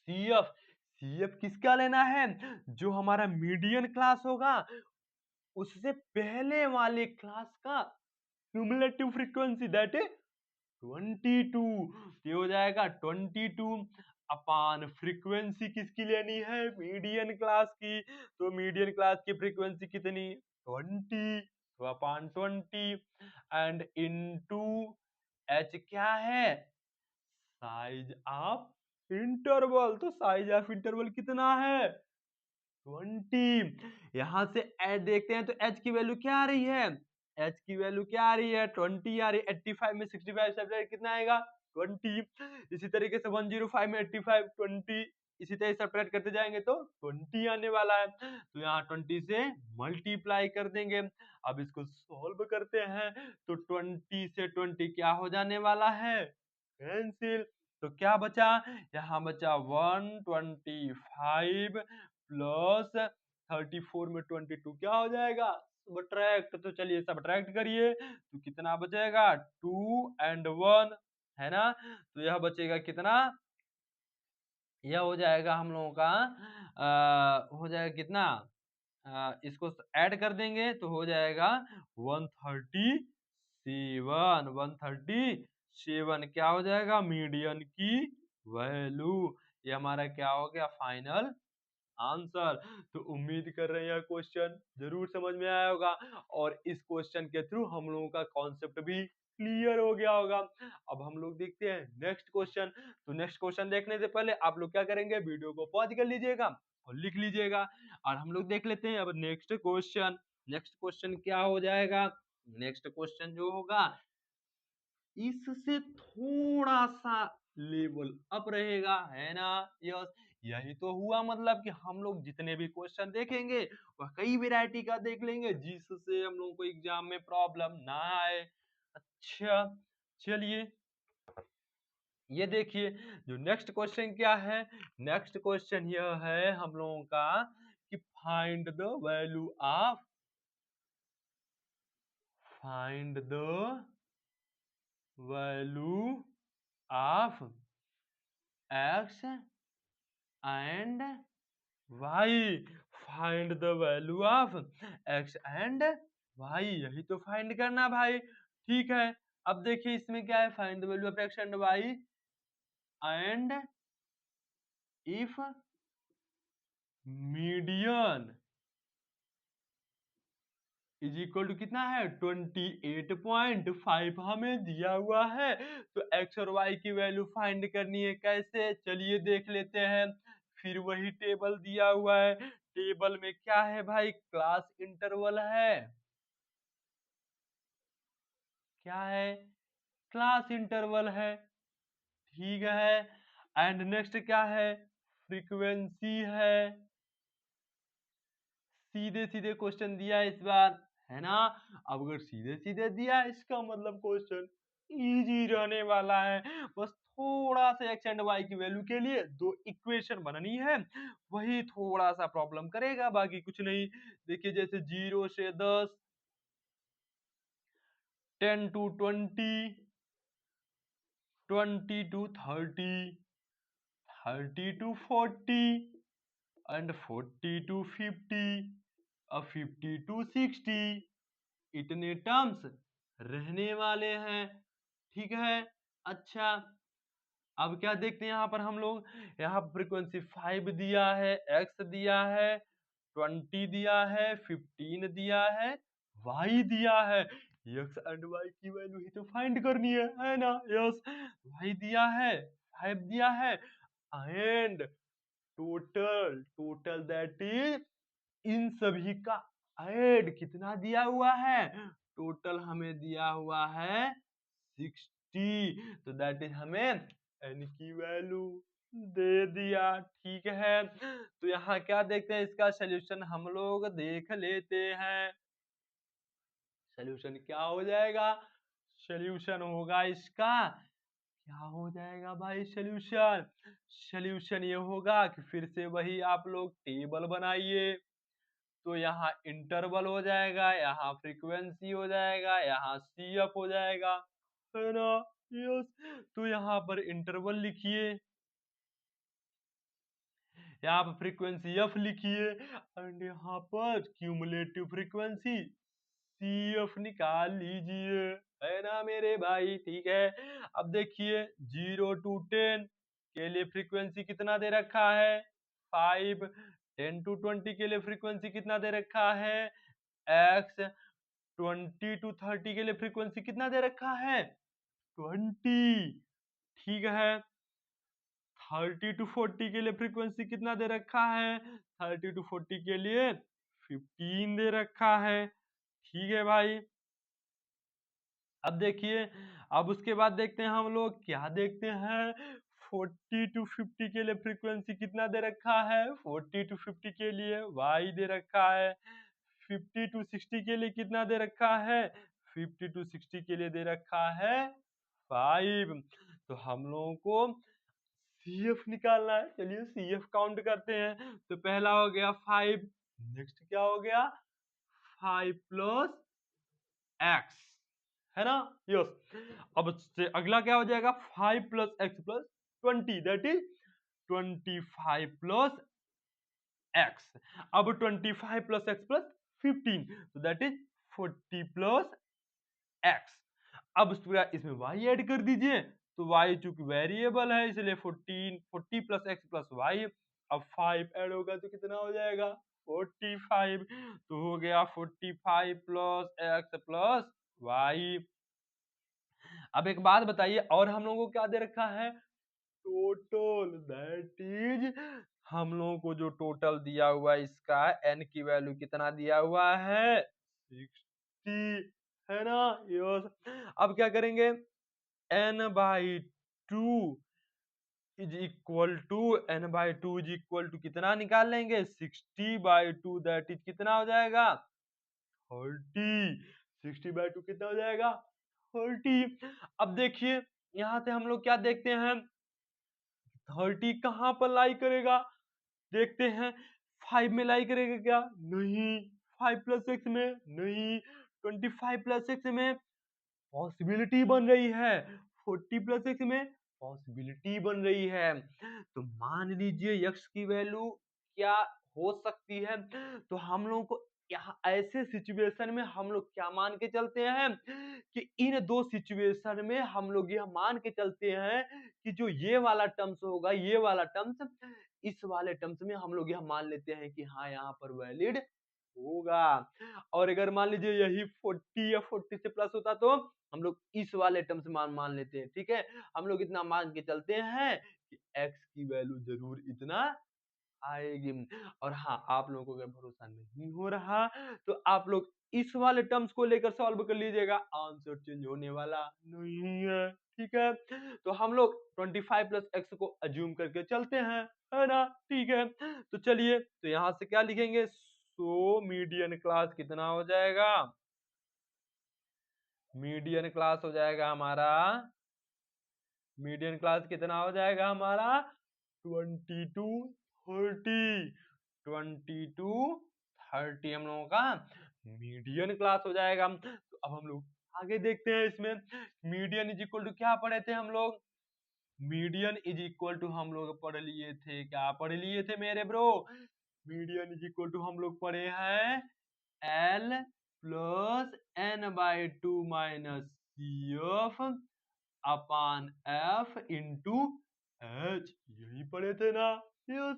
C F, C F किसका लेना है, जो हमारा मीडियन क्लास होगा उससे पहले वाले क्लास का क्यूमुलेटिव फ्रीक्वेंसी दैट इज 22, ये हो जाएगा 22 अपान फ्रीक्वेंसी किसकी लेनी है मीडियन क्लास की, तो मीडियन क्लास की फ्रीक्वेंसी कितनी 20, तो अपान 20 एंड इनटू एच क्या है साइज ऑफ इंटरवल, तो साइज ऑफ इंटरवल कितना है 20। यहां से एच देखते हैं तो एच की वैल्यू क्या आ रही है, एच की वैल्यू क्या आ रही है 20 आ रही है, 85 में 65 सेपरेट कितना आएगा 20, इसी तरीके से 105 में 85 20, इसी तरह सेपरेट करते जाएंगे तो 20 आने वाला है, तो यहाँ 20 से मल्टीप्लाई कर देंगे। अब इसको सॉल्व करते हैं तो 20 से 20 क्या हो जाने वाला है कैंसिल, तो क्या बचा, यहाँ बचा 125 प्लस 34 में 22 क्या हो जाएगा सब्ट्रैक्ट, तो चलिए सब्ट्रैक्ट करिए तो कितना बचेगा 2 एंड 1, है ना, तो यह बचेगा कितना, यह हो जाएगा हम लोगों का हो जाएगा कितना, इसको ऐड कर देंगे तो हो जाएगा 137, 137 क्या हो जाएगा मीडियन की वैल्यू, ये हमारा क्या हो गया फाइनल आंसर। तो उम्मीद कर रहे हैं क्वेश्चन जरूर समझ में आया होगा और इस क्वेश्चन के थ्रू हम लोगों का कॉन्सेप्ट भी क्लियर हो गया होगा। अब हम लोग देखते हैं नेक्स्ट क्वेश्चन, तो नेक्स्ट क्वेश्चन देखने से पहले आप लोग क्या करेंगे वीडियो को पॉज कर लीजिएगा और लिख लीजिएगा और हम लोग देख लेते हैं अब नेक्स्ट क्वेश्चन। नेक्स्ट क्वेश्चन क्या हो जाएगा, नेक्स्ट क्वेश्चन जो होगा इससे थोड़ा सा लेवल अप रहेगा, है ना। यस, यही तो हुआ मतलब कि हम लोग जितने भी क्वेश्चन देखेंगे वह कई वैरायटी का देख लेंगे जिससे हम लोगों को एग्जाम में प्रॉब्लम ना आए। अच्छा, चलिए ये देखिए जो नेक्स्ट क्वेश्चन क्या है, नेक्स्ट क्वेश्चन यह है हम लोगों का कि find the value of, find the value of x and Y. Find the value of X and Y, यही तो फाइंड करना भाई। ठीक है, अब देखिए इसमें क्या है, find the value of X and Y and if median is equal to कितना है 28.5 हमें दिया हुआ है। तो एक्स और वाई की वैल्यू फाइंड करनी है, कैसे, चलिए देख लेते हैं। फिर वही टेबल दिया हुआ है, टेबल में क्या है भाई, क्लास इंटरवल है, क्या है, क्लास इंटरवल है। ठीक है, एंड नेक्स्ट क्या है, फ्रीक्वेंसी है। सीधे सीधे क्वेश्चन दिया है इस बार, है ना। अब अगर सीधे सीधे दिया है इसका मतलब क्वेश्चन इजी रहने वाला है। बस थोड़ा सा एक्स एंड वाई की वैल्यू के लिए दो इक्वेशन बननी है, वही थोड़ा सा प्रॉब्लम करेगा, बाकी कुछ नहीं। देखिए जैसे 0 से 10, 10 to 20, 20 to 30, 30 to 40 and 40 to 50, अब 50 to 60, इतने टर्म्स रहने वाले हैं। ठीक है, अच्छा अब क्या देखते हैं यहाँ पर हम लोग, यहाँ फ्रीक्वेंसी 5 दिया है, एक्स दिया है, 20 दिया है, 15 दिया है, वाई दिया है। एक्स एंड वाई की वैल्यू ही तो फाइंड करनी है ना। यस, वाई दिया है, 5 दिया है, and total, total that is in सभी का ऐड कितना दिया हुआ है, टोटल हमें दिया हुआ है 60। तो दैट इज हमें एन की वैल्यू दे दिया। ठीक है, तो यहाँ क्या देखते हैं, इसका सोल्यूशन हम लोग देख लेते हैं। सोल्यूशन क्या हो जाएगा, सोल्यूशन होगा इसका, क्या हो जाएगा भाई सोल्यूशन, सोल्यूशन ये होगा कि फिर से वही आप लोग टेबल बनाइए। तो यहाँ इंटरवल हो जाएगा, यहाँ फ्रीक्वेंसी हो जाएगा, यहाँ सीएफ हो जाएगा, है ना। यस, तो यहाँ पर इंटरवल लिखिए, यहाँ पर फ्रीक्वेंसी एफ लिखिए, एंड यहाँ पर क्यूमुलेटिव फ्रीक्वेंसी सीएफ निकाल लीजिए, है ना मेरे भाई। ठीक है, अब देखिए 0 to 10 के लिए फ्रीक्वेंसी कितना दे रखा है 5, 10 to 20 के लिए फ्रीक्वेंसी कितना दे रखा है एक्स, 20 to 30 के लिए फ्रीक्वेंसी कितना दे रखा है 20। ठीक है, 30 to 40 के लिए फ्रीक्वेंसी कितना दे रखा है, 30 to 40 के लिए 15 दे रखा है। ठीक है भाई, अब देखिए, अब उसके बाद देखते हैं हम लोग क्या देखते हैं, 40 to 50 के लिए फ्रीक्वेंसी कितना दे रखा है, 40 to 50 के लिए वाई दे रखा है। 50 to 60 के लिए कितना दे रखा है, 50 to 60 के लिए दे रखा है 5। तो हम लोगों को सीएफ निकालना है, चलिए सीएफ काउंट करते हैं। तो पहला हो गया 5, नेक्स्ट क्या हो गया 5 प्लस एक्स, है ना। यस, अब से अगला क्या हो जाएगा 5 plus x plus 20, that is 25 plus x. अब 25 प्लस एक्स प्लस 15, तो दैट इज 40 प्लस एक्स। अब इसमें y ऐड कर दीजिए, तो y चूंकि वेरिएबल है इसलिए 40 प्लस एक्स प्लस वाई। अब 5 ऐड होगा तो कितना हो जाएगा 45, तो हो गया 45 प्लस एक्स प्लस वाई। अब एक बात बताइए, और हम लोगों को क्या दे रखा है टोटल, दैट इज हम लोगों को जो टोटल दिया हुआ है इसका n की वैल्यू कितना दिया हुआ है 60, है ना। यस, अब क्या करेंगे n/2 is equal to n/2 is equal to कितना निकाल लेंगे 60/2, दैट इज कितना हो जाएगा 30। 60/2 कितना हो जाएगा 30। अब देखिए यहाँ से हम लोग क्या देखते हैं 30 कहाँ पर लाई करेगा, देखते हैं 5 में लाई करेगा क्या, नहीं। 5 प्लस एक्स में नहीं, 25 प्लस एक्स में पॉसिबिलिटी बन रही है, 40 प्लस एक्स में पॉसिबिलिटी बन रही है। तो मान लीजिए x की वैल्यू क्या हो सकती है, तो हम लोगों को यहाँ ऐसे सिचुएशन में हम लोग क्या मान के चलते हैं कि इन दो सिचुएशन में हम लोग यह मान के चलते हैं कि जो ये वाला टर्म्स होगा, ये वाला टर्म्स, इस वाले टर्म्स में हम लोग यह मान लेते हैं कि हाँ यहाँ पर वैलिड होगा। और अगर मान लीजिए यही 40 या 40 से प्लस होता तो हम लोग इस वाले टर्म्स मान लेते हैं। ठीक है, हम लोग इतना मान के चलते हैं कि x की वैल्यू जरूर इतना आएगी। और हाँ, आप लोगों को अगर भरोसा नहीं हो रहा तो आप लोग इस वाले टर्म्स को लेकर सॉल्व कर लीजिएगा, आंसर चेंज होने वाला नहीं है। ठीक है, तो हम लोग 25 प्लस एक्स को अज्यूम करके चलते हैं, है ना। ठीक है, तो चलिए, तो यहाँ से क्या लिखेंगे, सो मीडियन क्लास कितना हो जाएगा, मीडियन क्लास हो जाएगा हमारा, मीडियन क्लास कितना हो जाएगा हमारा 22 30, 22 30 हम लोगों का मीडियन क्लास हो जाएगा। तो अब हम लोग आगे देखते हैं, इसमें मीडियन इज इक्वल टू क्या पढ़े थे हम लोग, मीडियन इज इक्वल टू हम लोग पढ़ लिए थे, क्या पढ़ लिए थे मेरे bro, median is equal to हम लोग पढ़े हैं L plus N by two minus C F upon F into H, यही पढ़े थे ना। Yes,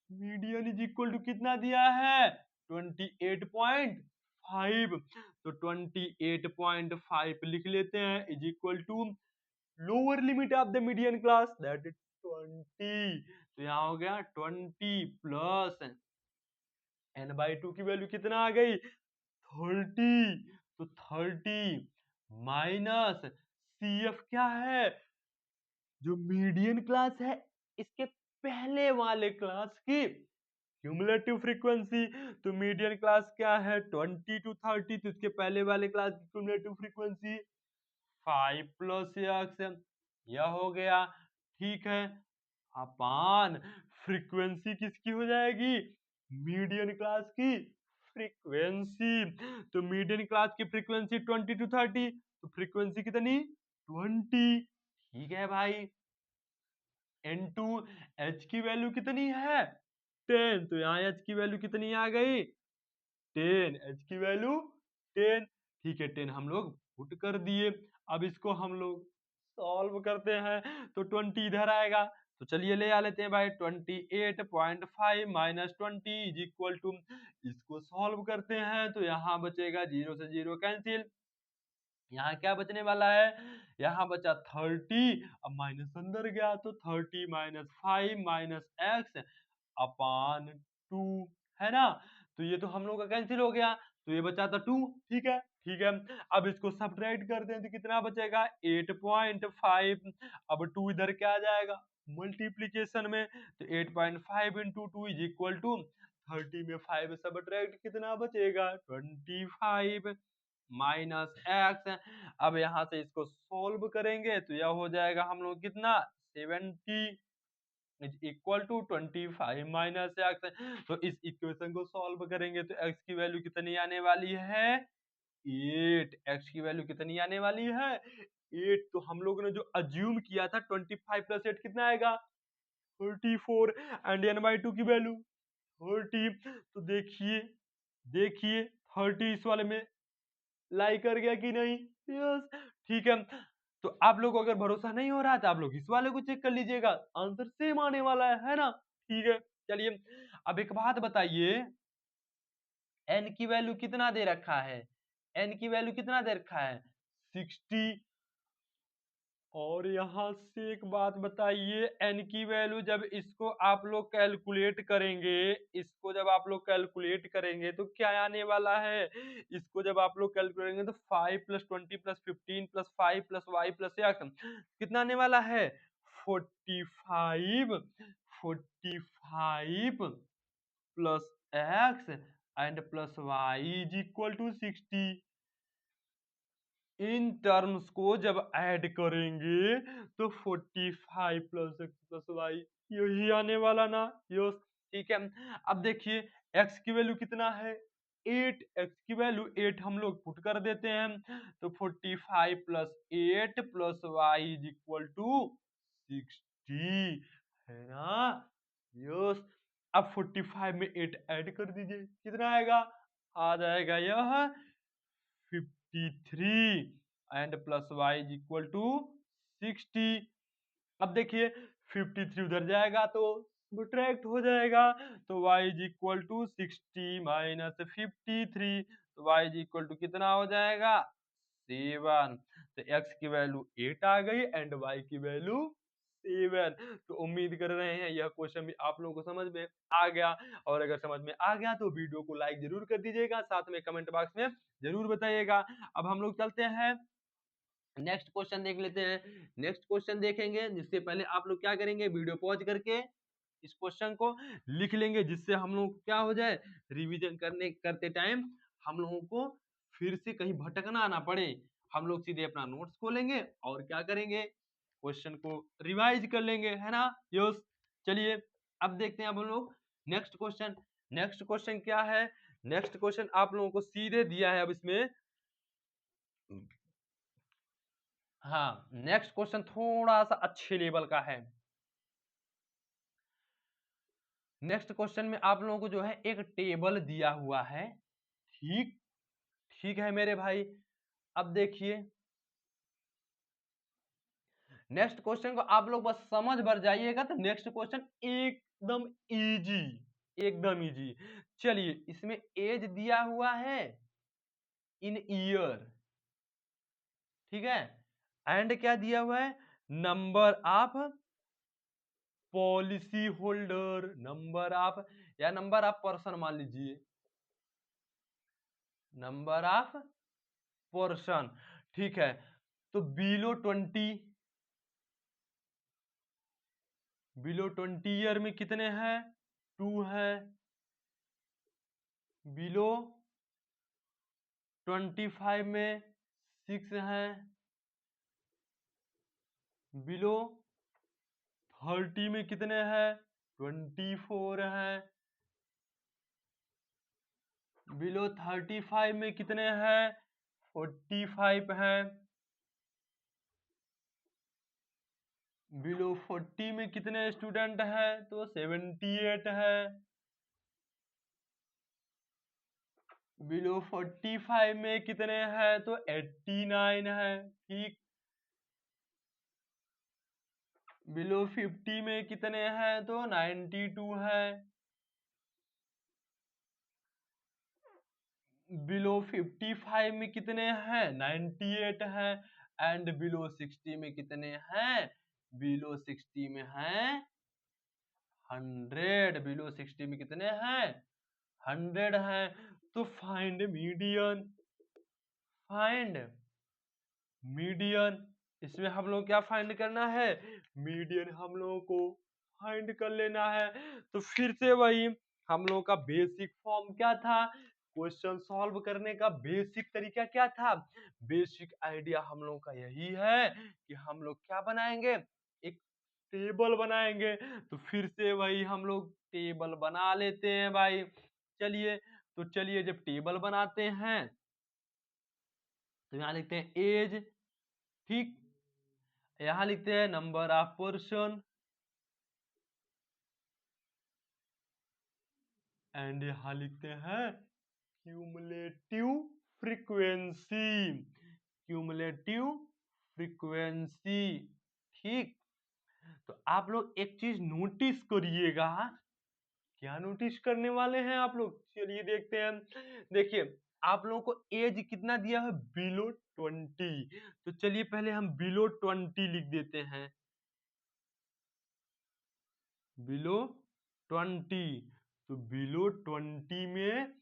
median is equal to कितना दिया है 28.5, तो 28.5 लिख लेते हैं is equal to lower limit of the median class that is 20, तो यहाँ हो गया 20 प्लस एन बाई टू की वैल्यू कितना आ गई 30, तो 30 माइनस सी एफ क्या है, जो मीडियन क्लास है इसके पहले वाले क्लास की क्यूमुलेटिव फ्रीक्वेंसी, तो मीडियन क्लास क्या है 20 to 30, तो इसके पहले वाले क्लास की क्यूमुलेटिव फ्रीक्वेंसी 5 प्लस एक्स, यह हो गया। ठीक है, अपान फ्रीक्वेंसी किसकी हो जाएगी, मीडियन क्लास की फ्रीक्वेंसी, तो मीडियन क्लास की फ्रीक्वेंसी 20 to 30, तो फ्रीक्वेंसी कितनी 20। ठीक है भाई, N2 H की वैल्यू कितनी है 10, तो यहाँ H की वैल्यू कितनी आ गई 10, H की वैल्यू 10। ठीक है, 10 हम लोग पुट कर दिए। अब इसको हम लोग सॉल्व करते हैं, तो 20 इधर आएगा, तो चलिए ले आ लेते हैं भाई 28.5 माइनस 20 इज इक्वल टू, इसको सॉल्व करते हैं तो यहाँ बचेगा 0 से 0 कैंसिल, यहाँ क्या बचने वाला है, यहाँ बचा 30, अब माइनस अंदर गया तो 30 माइनस 5 माइनस एक्स अपान 2, है ना। तो ये तो हम लोग का कैंसिल हो गया, तो ये बचा था 2। ठीक है, ठीक है, अब इसको सब्ट्रैक्ट करते हैं तो कितना बचेगा 8.5, अब 2 इधर क्या आ जाएगा मल्टीप्लीकेशन में, तो 8.5 इंटू 2 इज इक्वल टू 30 में 5 सब्ट्रैक्ट कितना बचेगा 25 माइनस एक्स। अब यहाँ से इसको सोल्व करेंगे तो यह हो जाएगा हम लोग कितना 70 is equal to 25 minus X. तो इस इक्वेशन को सॉल्व करेंगे तो x की वैल्यू कितनी आने वाली है 8, x की वैल्यू कितनी आने वाली है 8। तो हम लोगों ने जो अज्यूम किया था 25 प्लस 8 कितना आएगा 34, एंड n बाई टू की वैल्यू 30, तो देखिए देखिए 30 इस वाले में लाई कर गया कि नहीं, यस। ठीक है, तो आप लोग को अगर भरोसा नहीं हो रहा है तो आप लोग इस वाले को चेक कर लीजिएगा, आंसर सेम आने वाला है ना। ठीक है, चलिए, अब एक बात बताइए, n की वैल्यू कितना दे रखा है, n की वैल्यू कितना दे रखा है 60, और यहाँ से एक बात बताइए, n की वैल्यू जब इसको आप लोग कैलकुलेट करेंगे, इसको जब आप लोग कैलकुलेट करेंगे तो क्या आने वाला है, इसको जब आप लोग कैलकुलेट करेंगे तो 5 plus 20 plus 15 plus 5 plus Y plus X कितना आने वाला है 45, 45 plus X and plus Y is equal to 60। इन टर्म्स को जब ऐड करेंगे तो 45 प्लस एक्स प्लस वाई यही आने वाला ना, यस। ठीक है, अब देखिए x की वैल्यू कितना है 8, x की वैल्यू 8 हम लोग पुट कर देते हैं, तो 45 plus 8 plus Y is equal to 60 है ना। यस, अब 45 में 8 ऐड कर दीजिए, कितना आएगा, आ जाएगा यह 53 and plus Y is equal to 60। अब देखिए 53 उधर जाएगा तो सब्ट्रैक्ट हो जाएगा, तो y is equal to 60 minus 53, तो y इज इक्वल टू कितना हो जाएगा 7। तो x की वैल्यू 8 आ गई एंड y की वैल्यू 7। तो उम्मीद कर रहे हैं यह क्वेश्चन भी आप लोगों को समझ में आ गया, और अगर समझ में आ गया तो वीडियो को लाइक जरूर कर दीजिएगा, साथ में कमेंट बॉक्स में जरूर बताइएगा। अब हम लोग चलते हैं नेक्स्ट क्वेश्चन देख लेते हैं। नेक्स्ट क्वेश्चन देखेंगे जिससे पहले आप लोग क्या करेंगे, वीडियो पॉज करके इस क्वेश्चन को लिख लेंगे, जिससे हम लोग को क्या हो जाए, रिवीजन करते टाइम हम लोगों को फिर से कहीं भटकना ना पड़े। हम लोग सीधे अपना नोट्स खोलेंगे और क्या करेंगे, क्वेश्चन को रिवाइज कर लेंगे, है ना। यस, चलिए अब देखते हैं अब हम लोग नेक्स्ट क्वेश्चन। नेक्स्ट क्वेश्चन क्या है, नेक्स्ट क्वेश्चन आप लोगों को सीधे दिया है अब इसमें। हाँ, नेक्स्ट क्वेश्चन थोड़ा सा अच्छे लेवल का है। नेक्स्ट क्वेश्चन में आप लोगों को जो है एक टेबल दिया हुआ है, ठीक ठीक है मेरे भाई। अब देखिए नेक्स्ट क्वेश्चन को आप लोग बस समझ भर जाइएगा, तो नेक्स्ट क्वेश्चन एकदम इजी, एकदम इजी। चलिए इसमें एज दिया हुआ है इन ईयर, ठीक है, एंड क्या दिया हुआ है, number of policy holder, number of या नंबर ऑफ पर्सन मान लीजिए, नंबर ऑफ पर्सन, ठीक है। तो बिलो 20 ईयर में कितने हैं, 2 है। बिलो 25 में 6 है। बिलो 30 में कितने हैं, 24 है। बिलो 35 में कितने हैं, 45 है। बिलो 40 में कितने स्टूडेंट हैं, तो 78 है। बिलो 45 में कितने हैं, तो 89 है, ठीक। बिलो 50 में कितने हैं, तो 92 है। बिलो 55 में कितने हैं, 98 है। एंड बिलो 60 में कितने हैं, बिलो 60 में हैं 100। बिलो 60 में कितने हैं, 100 हैं। तो फाइंड मीडियन, फाइंड मीडियन, इसमें हम लोग क्या फाइंड करना है, मीडियन हम लोगों को फाइंड कर लेना है। तो फिर से वही हम लोग का बेसिक फॉर्म क्या था, क्वेश्चन सॉल्व करने का बेसिक तरीका क्या था, बेसिक आइडिया हम लोग का यही है कि हम लोग क्या बनाएंगे, एक टेबल बनाएंगे। तो फिर से वही हम लोग टेबल बना लेते हैं भाई। चलिए, तो चलिए जब टेबल बनाते हैं तो यहाँ लिखते हैं एज, ठीक, यहाँ लिखते हैं नंबर ऑफ पर्सन, एंड यहाँ लिखते हैं क्यूमुलेटिव फ्रीक्वेंसी, क्यूमुलेटिव फ्रीक्वेंसी, ठीक। तो आप लोग एक चीज नोटिस करिएगा, क्या नोटिस करने वाले हैं आप लोग, चलिए देखते हैं। देखिए आप लोगों को एज कितना दिया है, बिलो 20, तो चलिए पहले हम बिलो 20 लिख देते हैं, बिलो 20। तो बिलो 20 में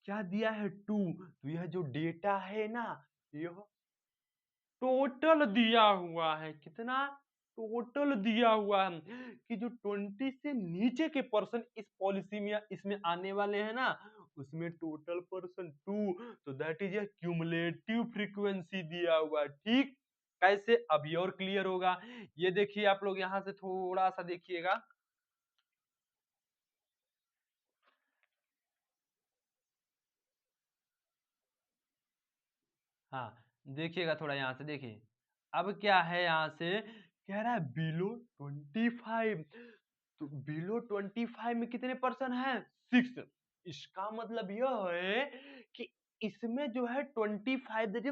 क्या दिया है, 2, तो यह जो डेटा है ना, यह टोटल दिया हुआ है, कितना, टोटल दिया हुआ है, कि जो 20 से नीचे के पर्सन इस पॉलिसी में इसमें आने वाले हैं ना, उसमें टोटल पर्सन 2, तो that is a cumulative frequency दिया हुआ है, ठीक। कैसे, अभी और क्लियर होगा। ये देखिए आप लोग यहाँ से थोड़ा सा देखिएगा, हाँ देखिएगा थोड़ा यहाँ से देखिए। अब क्या है यहाँ से कह रहा है बिलो 25। तो बिलो 25 में कितने पर्सन है? 6। इसका मतलब यह है कि इसमें जो है 25 देखिए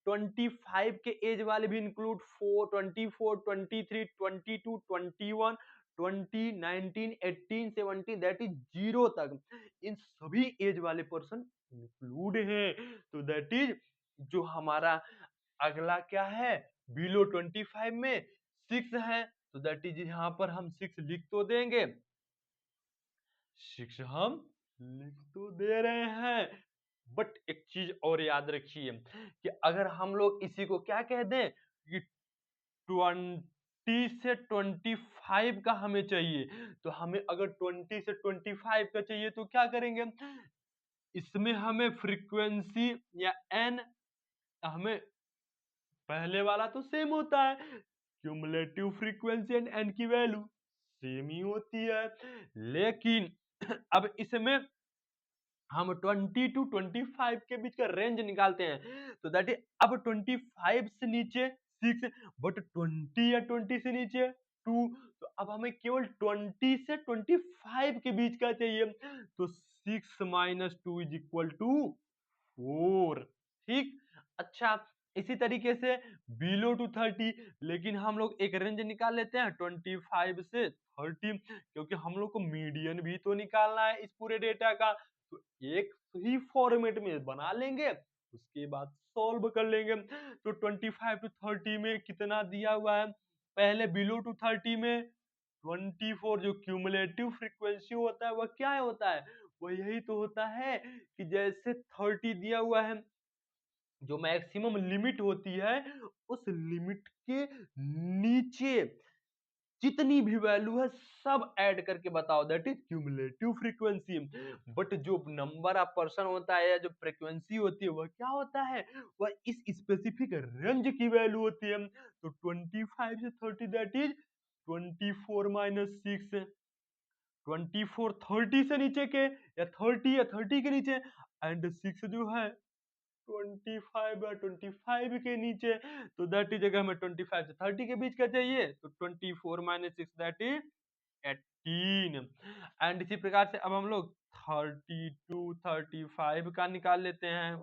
25 के एज वाले भी इंक्लूड 4 24 23 22 21 20 19 18 17 दैट इज 0 तक इन सभी एज वाले पर्सन इंक्लूड हैं। तो दैट इज जो हमारा अगला क्या है बिलो 25 में 6 है। तो दैट इज यहाँ पर हम 6 लिख तो देंगे, 6 हम लिख तो दे रहे हैं। बट एक चीज और याद रखिए कि अगर हम लोग इसी को क्या कह दें कि 20 से 25 का हमें चाहिए, तो हमें अगर 20 से 25 का चाहिए तो क्या करेंगे? इसमें हमें फ्रीक्वेंसी या एन हमें पहले वाला तो सेम होता है, क्यूमुलेटिव फ्रीक्वेंसी एंड एन की वैल्यू सेम ही होती है। लेकिन अब इसमें हम 20 टू 25 के बीच का रेंज निकालते हैं, तो दैट इज अब 25 से नीचे 6 बट 20 या 20 से नीचे 2। तो अब हमें केवल 20 से 25 के बीच का चाहिए, तो 6 माइनस 2 इज इक्वल टू 4। ठीक। अच्छा, इसी तरीके से बिलो टू 30, लेकिन हम लोग एक रेंज निकाल लेते हैं 25 से 30, क्योंकि हम लोग को मीडियन भी तो निकालना है इस पूरे डेटा का। तो एक ही फॉर्मेट में बना लेंगे, उसके बाद सॉल्व कर लेंगे। तो 25 टू 30 में कितना दिया हुआ है? पहले बिलो टू 30 में 24 जो क्यूमुलेटिव फ्रीक्वेंसी होता है वह क्या होता है? वह यही तो होता है कि जैसे 30 दिया हुआ है, जो मैक्सिमम लिमिट होती है उस लिमिट के नीचे जितनी भी वैल्यू है सब ऐड करके बताओ, that is cumulative frequency. But जो नंबर ऑफ पर्सन होता है या जो फ्रीक्वेंसी होती है वह क्या होता है? वह इस स्पेसिफिक रेंज की वैल्यू होती है। तो 25 से 30 दैट इज 24 माइनस 6। 24 30 से नीचे के या 30 या 30 के नीचे, एंड 6 जो है 25 या 25 के नीचे। तो दैट इज अगर हमें 25 से 30 के बीच का चाहिए तो 24 माइनस 6 दैट इज 18। एंड इसी प्रकार से अब हम लोग 32 35 का निकाल लेते हैं,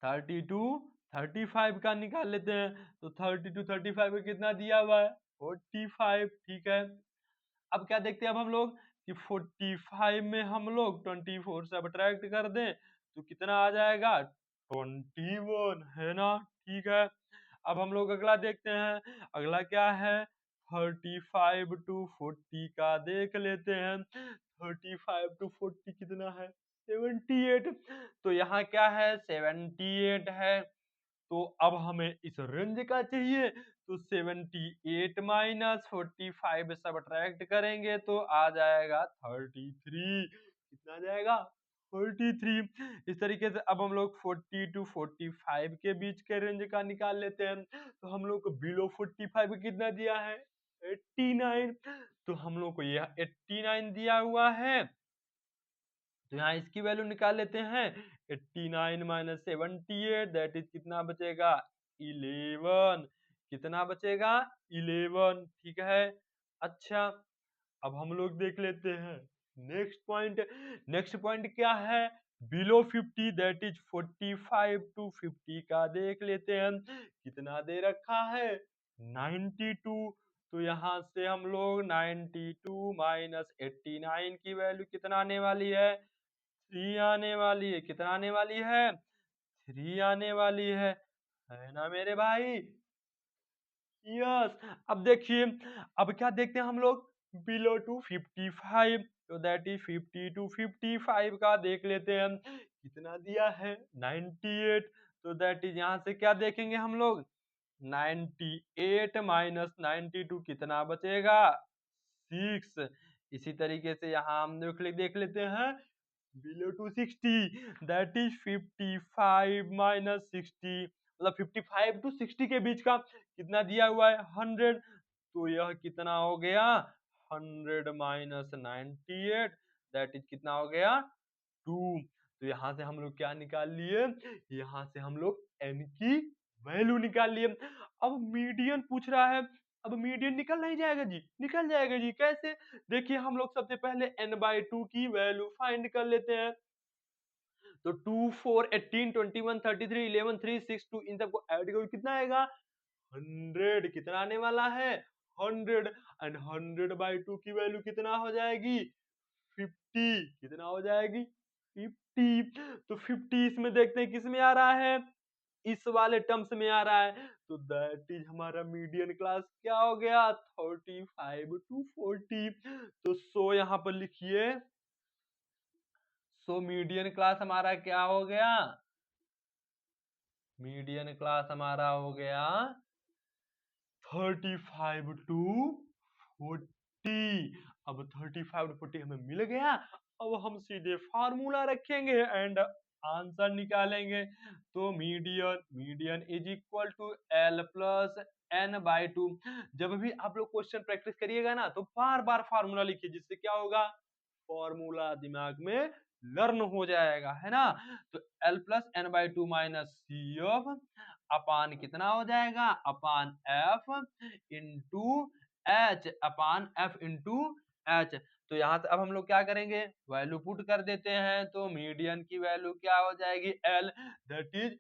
32 35 का निकाल लेते हैं। तो 32 35 का कितना दिया हुआ है? 45। ठीक है। अब क्या देखते हैं अब हम लोग कि 45 में हम लोग 24 से सब्ट्रैक्ट कर दें तो कितना आ जाएगा? 21, है ना? ठीक है। अब हम लोग अगला देखते हैं, अगला क्या है? 35 टू 40 का देख लेते हैं। 35 टू 40 कितना है? 78। तो यहाँ क्या है? 78 है। तो अब हमें इस रेंज का चाहिए, तो 78 माइनस 45 सब्ट्रैक्ट करेंगे तो आ जाएगा 33। कितना आ जाएगा? 33। इस तरीके से अब हम लोग 40 टू 45 के बीच के रेंज का निकाल लेते हैं। तो हम लोग को बिलो 45 कितना दिया है? 89। तो हम लोग को यह 89 दिया हुआ है, तो यहाँ इसकी वैल्यू निकाल लेते हैं। 89 माइनस 78 दैट इज कितना बचेगा? 11। कितना बचेगा? 11। ठीक है। अच्छा, अब हम लोग देख लेते हैं नेक्स्ट पॉइंट। नेक्स्ट पॉइंट क्या है? बिलो 50 दैट इज 45 टू 50 का देख लेते हैं। कितना दे रखा है? 92। तो यहाँ से हम लोग 92 माइनस 89 की वैल्यू कितना आने वाली है? 3 आने वाली है। कितना आने वाली है? 3 आने वाली है ना मेरे भाई? यस। अब देखिए, अब क्या देखते हैं हम लोग? बिलो टू 55, तो दैट इज 50 टू 55 का देख लेते हैं हम। कितना दिया है? 98। तो दैट इज यहाँ से क्या देखेंगे हम लोग? 98 माइनस 92 कितना बचेगा? 6। इसी तरीके से यहाँ हम देख लेते हैं below to 60 that is 55 minus 60, मतलब 55 टू 60 के बीच का कितना दिया हुआ है? 100। तो यह कितना हो गया? 100 माइनस 98 दैट इज कितना हो गया? 2। तो यहाँ से हम लोग क्या निकाल लिए? यहाँ से हम लोग n की वैल्यू निकाल लिए। अब मीडियन पूछ रहा है, अब मीडियन निकल नहीं जाएगा जी, निकल जाएगा जी। कैसे? देखिए हम लोग सबसे पहले n/2 की वैल्यू फाइंड कर लेते हैं। तो 2 4 18 21 33 11 3 6 2 इन सबको ऐड करो कितना आएगा 100। कितना आने वाला है 100। एंड 100/2 की वैल्यू कितना हो जाएगी 50। कितना हो जाएगी 50। तो 50 इसमें देखते हैं किस में आ रहा है, इस वाले टर्म्स में आ रहा है। तो दैट इज हमारा मीडियन क्लास क्या हो गया 35 to 40। तो सो यहाँ पर लिखिए, सो मीडियन क्लास हमारा क्या हो गया, मीडियन क्लास हमारा हो गया 35 to 40। अब 35 to 40 हमें मिल गया। अब हम सीधे फार्मूला रखेंगे एंड आंसर निकालेंगे। तो median, median is equal to L plus n/2। जब भी आप लोग क्वेश्चन प्रैक्टिस करिएगा ना तो बार बार फार्मूला लिखिए, जिससे क्या होगा फॉर्मूला दिमाग में लर्न हो जाएगा, है ना। तो L plus n/2 minus C of upon कितना हो जाएगा upon F into H, upon F into H. तो यहाँ से अब हम लोग क्या करेंगे, वैल्यू पुट कर देते हैं। तो मीडियन की वैल्यू क्या हो जाएगी L, that is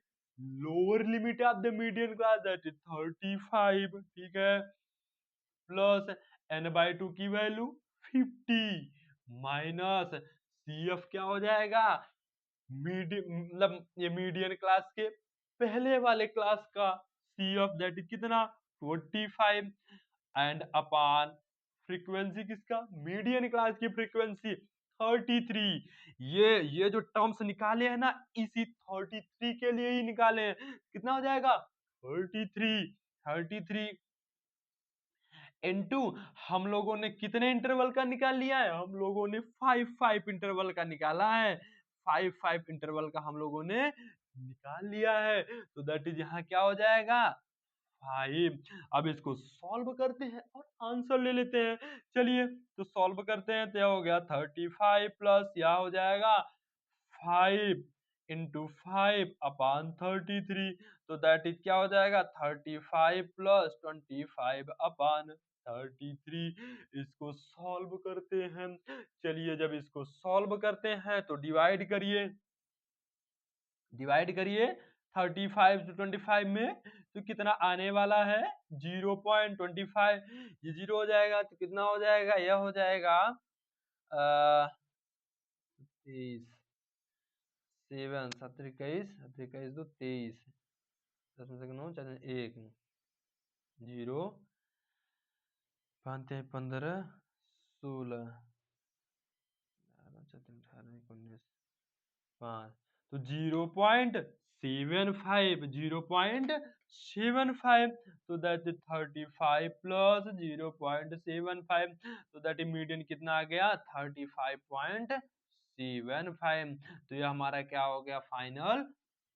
lower limit of the median class, that is 35, ठीक है, प्लस n/2 की वैल्यू 50 माइनस सी एफ क्या हो जाएगा मतलब ये मीडियन क्लास के पहले वाले क्लास का सी ऑफ दैट इज कितना 25 एंड अपान फ्रीक्वेंसी किसका मीडियन क्लास की फ्रीक्वेंसी 33। ये जो टर्म्स निकाले हैं ना इसी 33 के लिए ही निकाले हैं। कितना हो जाएगा 33 इनटू हम लोगों ने कितने इंटरवल का निकाल लिया है, हम लोगों ने 5 इंटरवल का निकाला है। 5 इंटरवल का हम लोगों ने निकाल लिया है। तो दैट इज यहाँ क्या हो जाएगा 5। अब इसको सॉल्व करते हैं और आंसर ले लेते हैं। चलिए तो सॉल्व करते हैं। तो यह हो गया 35 प्लस यह हो जाएगा 5 इंटू 5 अपान 33। तो दैट इज क्या हो जाएगा 35 प्लस 25 अपान 33। इसको सॉल्व करते हैं। चलिए जब इसको सॉल्व करते हैं तो डिवाइड करिए, डिवाइड करिए 35 to 25 में। तो कितना आने वाला है 0.25। ये 0 हो जाएगा तो कितना हो जाएगा, यह हो जाएगा 23 7 7 21 7 21 2 23 10 में से 9 4 1 0 5 15 16 18 19 5। तो 0.75 तो दैट इज 35 प्लस 0.75। तो दैट इज मीडियन कितना आ गया 35.75। तो ये हमारा क्या हो गया फाइनल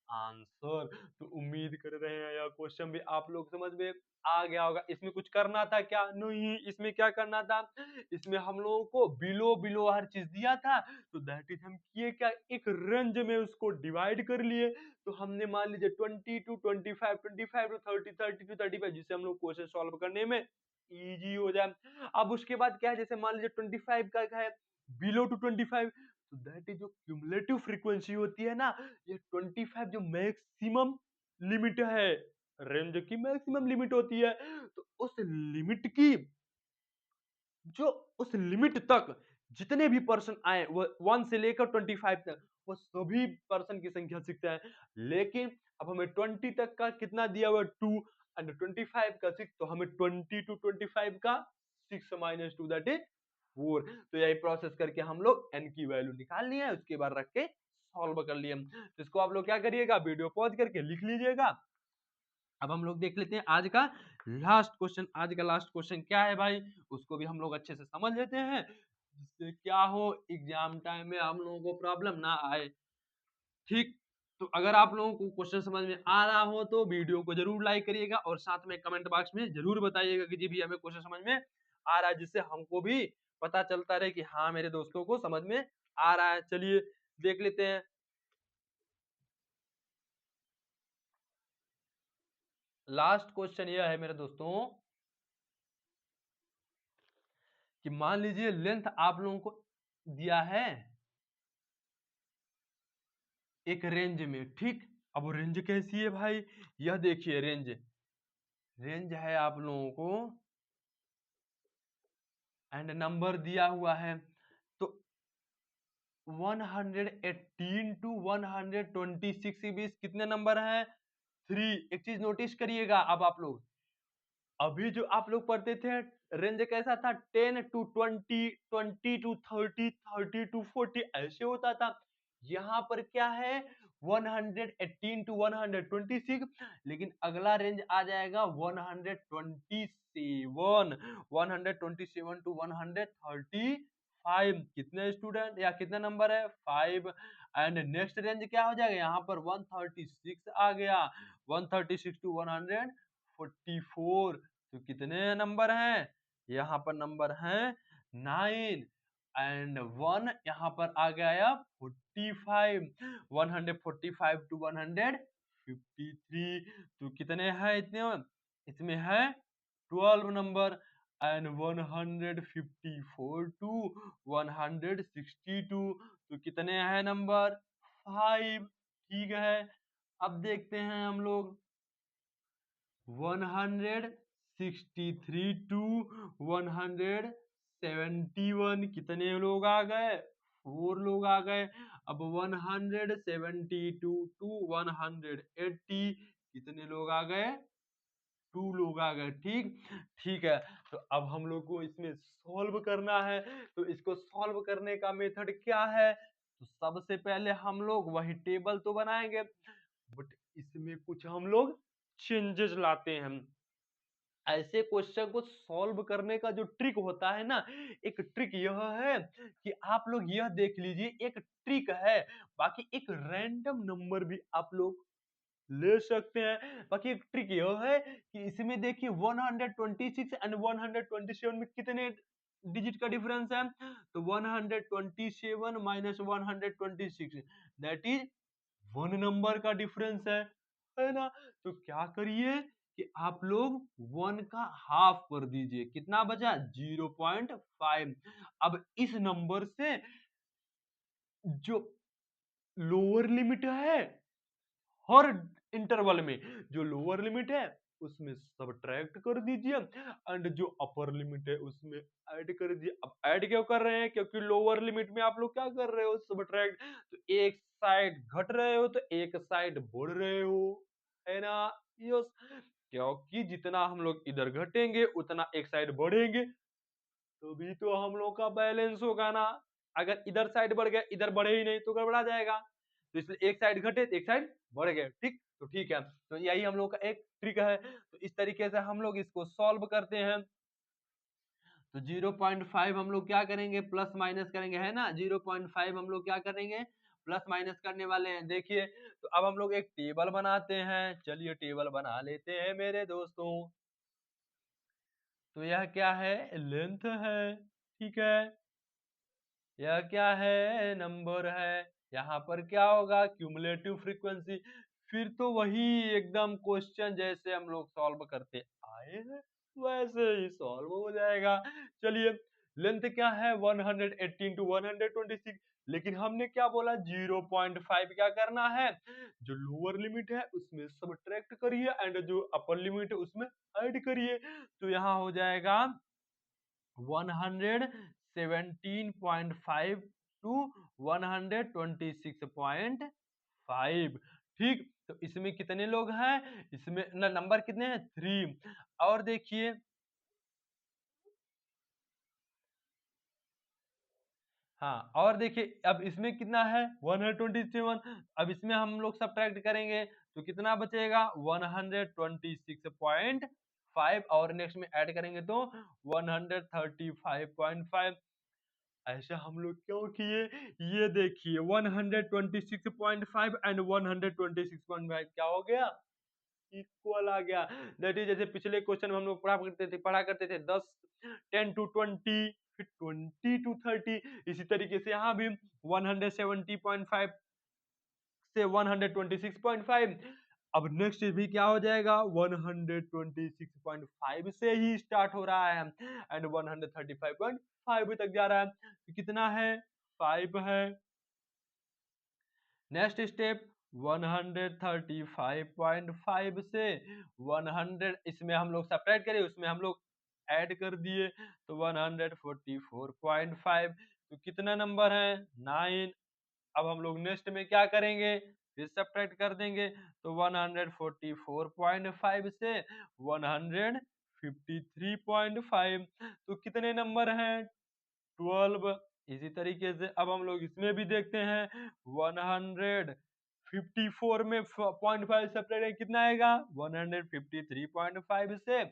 आंसर। तो उम्मीद कर रहे हैं यह क्वेश्चन भी आप लोग समझ में आ गया होगा। इसमें कुछ करना था क्या, नहीं, इसमें क्या करना था, इसमें हम लोगों को बिलो बिलो हर चीज दिया था। तो दैट इज हम किए क्या एक रेंज में उसको डिवाइड कर लिए। तो हमने मान लीजिए 20 to 25 25 to 30 30 to 35, जिससे हम लोग क्वेश्चन सॉल्व करने में इजी हो जाए। अब उसके बाद क्या है, जैसे मान लीजिए 25 का है बिलो टू 25, तो दैट इज जो क्यूमुलेटिव फ्रीक्वेंसी होती है ना, ये 25 जो मैक्सिमम लिमिट है, रेंज की मैक्सिमम लिमिट होती है। तो उस लिमिट की जो उस लिमिट तक जितने भी पर्सन आए वो 1 से लेकर 25 तक वो सभी पर्सन की संख्या सीखता है। लेकिन अब हमें 20 तक का कितना दिया हुआ 2 एंड 25 का 6, तो हमें 20 to 25 का 6 माइनस 2 दैट इज 4। तो यही प्रोसेस करके हम लोग n की वैल्यू निकाल लिए है, उसके बाद रख के सॉल्व कर लिए। तो इसको आप लोग क्या करिएगा वीडियो पॉज करके लिख लीजिएगा। अब हम लोग देख लेते हैं आज का लास्ट क्वेश्चन। आज का लास्ट क्वेश्चन क्या है भाई, उसको भी हम लोग अच्छे से समझ लेते हैं, जिससे क्या हो एग्जाम टाइम में हम लोगों को प्रॉब्लम ना आए। ठीक, तो अगर आप लोगों को क्वेश्चन समझ में आ रहा हो तो वीडियो को जरूर लाइक करिएगा और साथ में कमेंट बॉक्स में जरूर बताइएगा कि जी भी हमें क्वेश्चन समझ में आ रहा है, जिससे हमको भी पता चलता रहे कि हाँ मेरे दोस्तों को समझ में आ रहा है। चलिए देख लेते हैं। लास्ट क्वेश्चन यह है मेरे दोस्तों कि मान लीजिए लेंथ आप लोगों को दिया है एक रेंज में, ठीक। अब वो रेंज कैसी है भाई, यह देखिए रेंज, रेंज है आप लोगों को एंड नंबर दिया हुआ है, तो 118 टू 126 के बीच कितने नंबर हैं, 3। एक चीज नोटिस करिएगा, अब आप लोग अभी जो आप लोग पढ़ते थे रेंज कैसा था, 10 टू 20, 20 टू 30, 30 टू 40 ऐसे होता था। यहाँ पर क्या है 118 टू 126, लेकिन अगला रेंज आ जाएगा 127, 127 टू 135। कितने स्टूडेंट या कितने नंबर है, 5। एंड नेक्स्ट रेंज क्या हो जाएगा, यहाँ पर 136 आ गया, 136 टू 144। तो कितने नंबर हैं, यहाँ पर नंबर हैं 9 एंड 1 यहाँ पर आ गया 45, 145 टू 153। तो कितने हैं इतने, इसमें है 12 नंबर एंड 154 टू 162। तो कितने हैं नंबर, 5। ठीक है, अब देखते हैं हम लोग 163 टू 171, कितने लोग आ गए, 4 लोग आ गए। अब 172 टू 180, कितने लोग आ गए, 2 लोग आ गए, ठीक। ठीक है, तो अब हम लोग को इसमें सॉल्व करना है, तो इसको सॉल्व करने का मेथड क्या है, तो सबसे पहले हम लोग वही टेबल तो बनाएंगे, बट इसमें कुछ हम लोग चेंजेस लाते हैं। ऐसे क्वेश्चन को सॉल्व करने का जो ट्रिक होता है ना, एक ट्रिक यह है कि आप लोग यह देख लीजिए, एक ट्रिक है, बाकी एक रैंडम नंबर भी आप लोग ले सकते हैं। बाकी एक ट्रिक यह है कि इसमें देखिए 126 एंड 127 में कितने डिजिट का डिफरेंस है, तो 127 माइनस 126 दैट इज 1 नंबर का डिफरेंस है ना। तो क्या करिए कि आप लोग 1 का हाफ कर दीजिए, कितना बचा 0.5। अब इस नंबर से जो लोअर लिमिट है हर इंटरवल में, जो लोअर लिमिट है उसमें सब्ट्रैक्ट कर दीजिए एंड जो अपर लिमिट है उसमें ऐड कर दीजिए। अब ऐड क्यों कर रहे हैं, क्योंकि लोअर लिमिट में आप लोग क्या कर रहे हो, सब्ट्रैक्ट, तो एक साइड घट रहे हो तो एक साइड बढ़ रहे हो, है ना। यस, क्योंकि जितना हम लोग इधर घटेंगे उतना एक साइड बढ़ेंगे, तभी तो हम लोग का बैलेंस होगा ना। अगर इधर साइड बढ़ गया इधर बढ़े ही नहीं तो गड़बड़ा जाएगा, तो इसलिए एक साइड घटे तो एक साइड बढ़ गए, ठीक। तो ठीक है, तो यही हम लोग का एक ट्रिक है, तो इस तरीके से हम लोग इसको सॉल्व करते हैं। तो 0.5 हम लोग क्या करेंगे, प्लस माइनस करेंगे, है ना। 0.5 हम लोग क्या करेंगे, प्लस माइनस करने वाले हैं। देखिए, तो अब हम लोग एक टेबल बनाते हैं, चलिए टेबल बना लेते हैं मेरे दोस्तों। तो यह क्या है, लेंथ है, ठीक है। यह क्या है, नंबर है। यहाँ पर क्या होगा, क्यूमुलेटिव फ्रीक्वेंसी। फिर तो वही एकदम क्वेश्चन जैसे हम लोग सॉल्व करते आए हैं वैसे ही सॉल्व हो जाएगा। चलिए, लेंथ क्या है 118 टू 126, लेकिन हमने क्या बोला 0.5 क्या करना है, जो लोअर लिमिट है उसमें सब्ट्रैक्ट करिए एंड जो अपर लिमिट है उसमें ऐड करिए। तो यहाँ हो जाएगा 117.5 टू 126.5, ठीक। तो इसमें कितने लोग हैं, इसमें नंबर कितने हैं, 3। और देखिए, हाँ और देखिए अब इसमें कितना है 127, अब इसमें हम लोग सब्ट्रैक्ट करेंगे तो कितना बचेगा 126.5, और नेक्स्ट में ऐड करेंगे तो 135.5। ऐसा हम लोग क्यों किए, ये देखिए 126.5 एंड 126.5 क्या हो गया, इक्वल आ गया। दैट इज जैसे पिछले क्वेश्चन में हम लोग पढ़ा करते थे 10, 10 टू 20, फिर 20 टू 30, इसी तरीके से यहाँ भी 170.5 से 126.5 अब नेक्स्ट भी क्या हो जाएगा, 126.5 से ही स्टार्ट हो रहा है एंड 135.5 तक जा रहा है, तो कितना है, 5 है। नेक्स्ट स्टेप 135.5 से 100, इसमें हम लोग सेपरेट करें, उसमें हम लोग ऐड कर दिए तो 144.5, तो कितना नंबर है, 9। अब हम लोग नेक्स्ट में क्या करेंगे, फिर सेपरेट कर देंगे, तो 144.5 से 153.5, तो कितने नंबर हैं, 12। इसी तरीके से अब हम लोग इसमें भी देखते हैं, 154 में 0.5 सेपरेट है, कितना आएगा, 153.5 से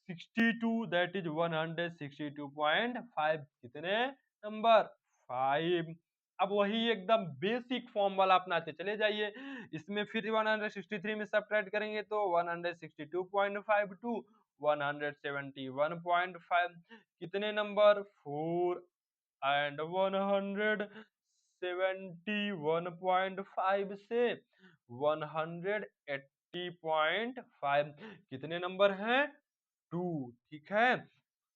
62, दैट इज 162.5, कितने नंबर, 5। अब वही एकदम बेसिक फॉर्म वाला अपनाते चले जाइए, इसमें फिर 163 में सब्ट्रैक्ट करेंगे तो 162.5 टू 171.5, कितने नंबर, 4 एंड 171.5 से 180.5, कितने नंबर हैं, 2। ठीक है,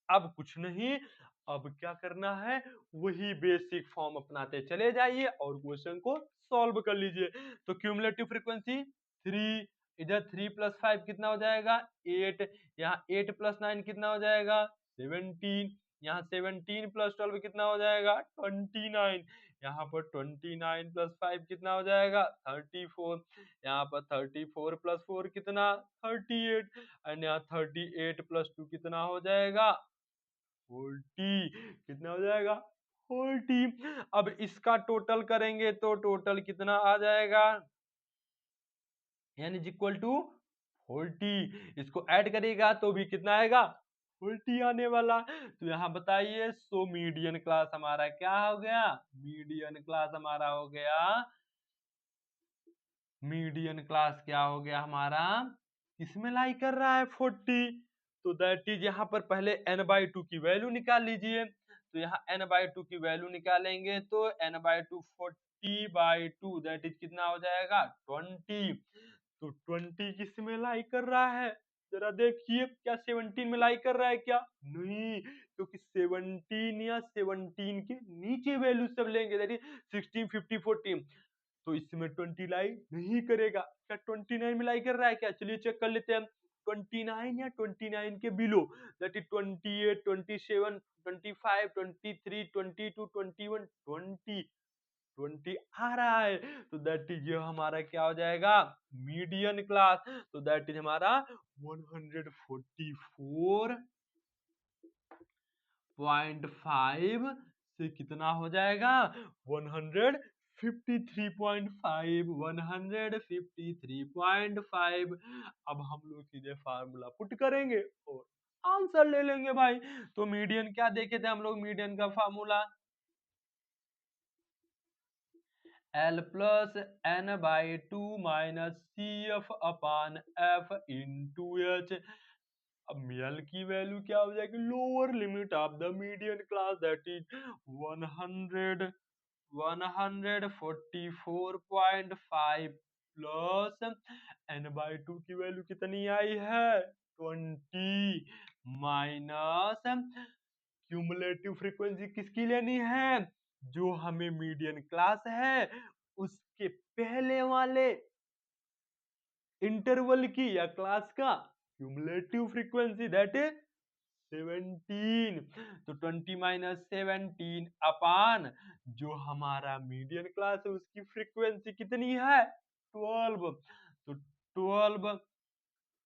अब कुछ नहीं, अब क्या करना है, वही बेसिक फॉर्म अपनाते चले जाइए और क्वेश्चन को सॉल्व कर लीजिए। तो क्यूमुलेटिव फ्रीक्वेंसी 3, इधर 3 प्लस 5 कितना हो जाएगा, 8, यहाँ 8 प्लस 9 कितना हो जाएगा, 17, यहाँ 17 प्लस 12 कितना हो जाएगा, 29, यहाँ पर 29 प्लस 5 कितना हो जाएगा, 34, यहाँ पर 34 प्लस 4 कितना, 38, एंड यहाँ 38 प्लस 2 कितना हो जाएगा, 40, कितना हो जाएगा, 40। अब इसका टोटल करेंगे तो टोटल कितना आ जाएगा, यानी इक्वल टू 40, इसको ऐड करेगा तो भी कितना आएगा, 40 आने वाला। तो यहाँ बताइए, सो मीडियन क्लास हमारा क्या हो गया, मीडियन क्लास हमारा हो गया, मीडियन क्लास क्या हो गया हमारा, किसमें लाई कर रहा है, 40। तो दैट इज यहाँ पर पहले n/2 की वैल्यू निकाल लीजिए, तो यहाँ n/2 की वैल्यू निकालेंगे तो n/2 40/2 दैट इज कितना हो जाएगा, 20। तो 20 किस में लाई कर रहा है, जरा देखिए, क्या 17 में लाई कर रहा है क्या, नहीं, क्योंकि 17 या 17 के नीचे वैल्यू सब लेंगे, दैट इज 16, 50, 40, तो इसमें 20 लाई नहीं करेगा, क्या 29 में लाई कर रहा है क्या, चलिए चेक कर लेते हैं, 29 या 29 के बिलो, दैट इज 28, 27, 25, 23, 22, 21, 20, 20 आ रहा है, तो दैट इज ये हमारा क्या हो जाएगा, मीडियन क्लास। तो दैट इज हमारा 144.5 से कितना हो जाएगा, 153.5, 153.5। अब हम लोग सीधे फार्मूला पुट करेंगे और आंसर ले लेंगे भाई। तो मीडियन क्या देखे थे हम लोग, मीडियन का formula L plus n by 2 minus C F upon F into H. अब L की वैल्यू क्या हो जाएगी, lower limit of the median class that is 100, 144.5 plus n by 2 की वैल्यू कितनी आई है, 20, माइनस क्यूमुलेटिव फ्रीक्वेंसी किसकी लेनी है, जो हमें मीडियन क्लास है उसके पहले वाले इंटरवल की या क्लास का क्यूमुलेटिव फ्रीक्वेंसी दैट इज 17। तो 20 माइनस 17 अपान जो हमारा मीडियन क्लास है उसकी फ्रीक्वेंसी कितनी है, 12, तो 12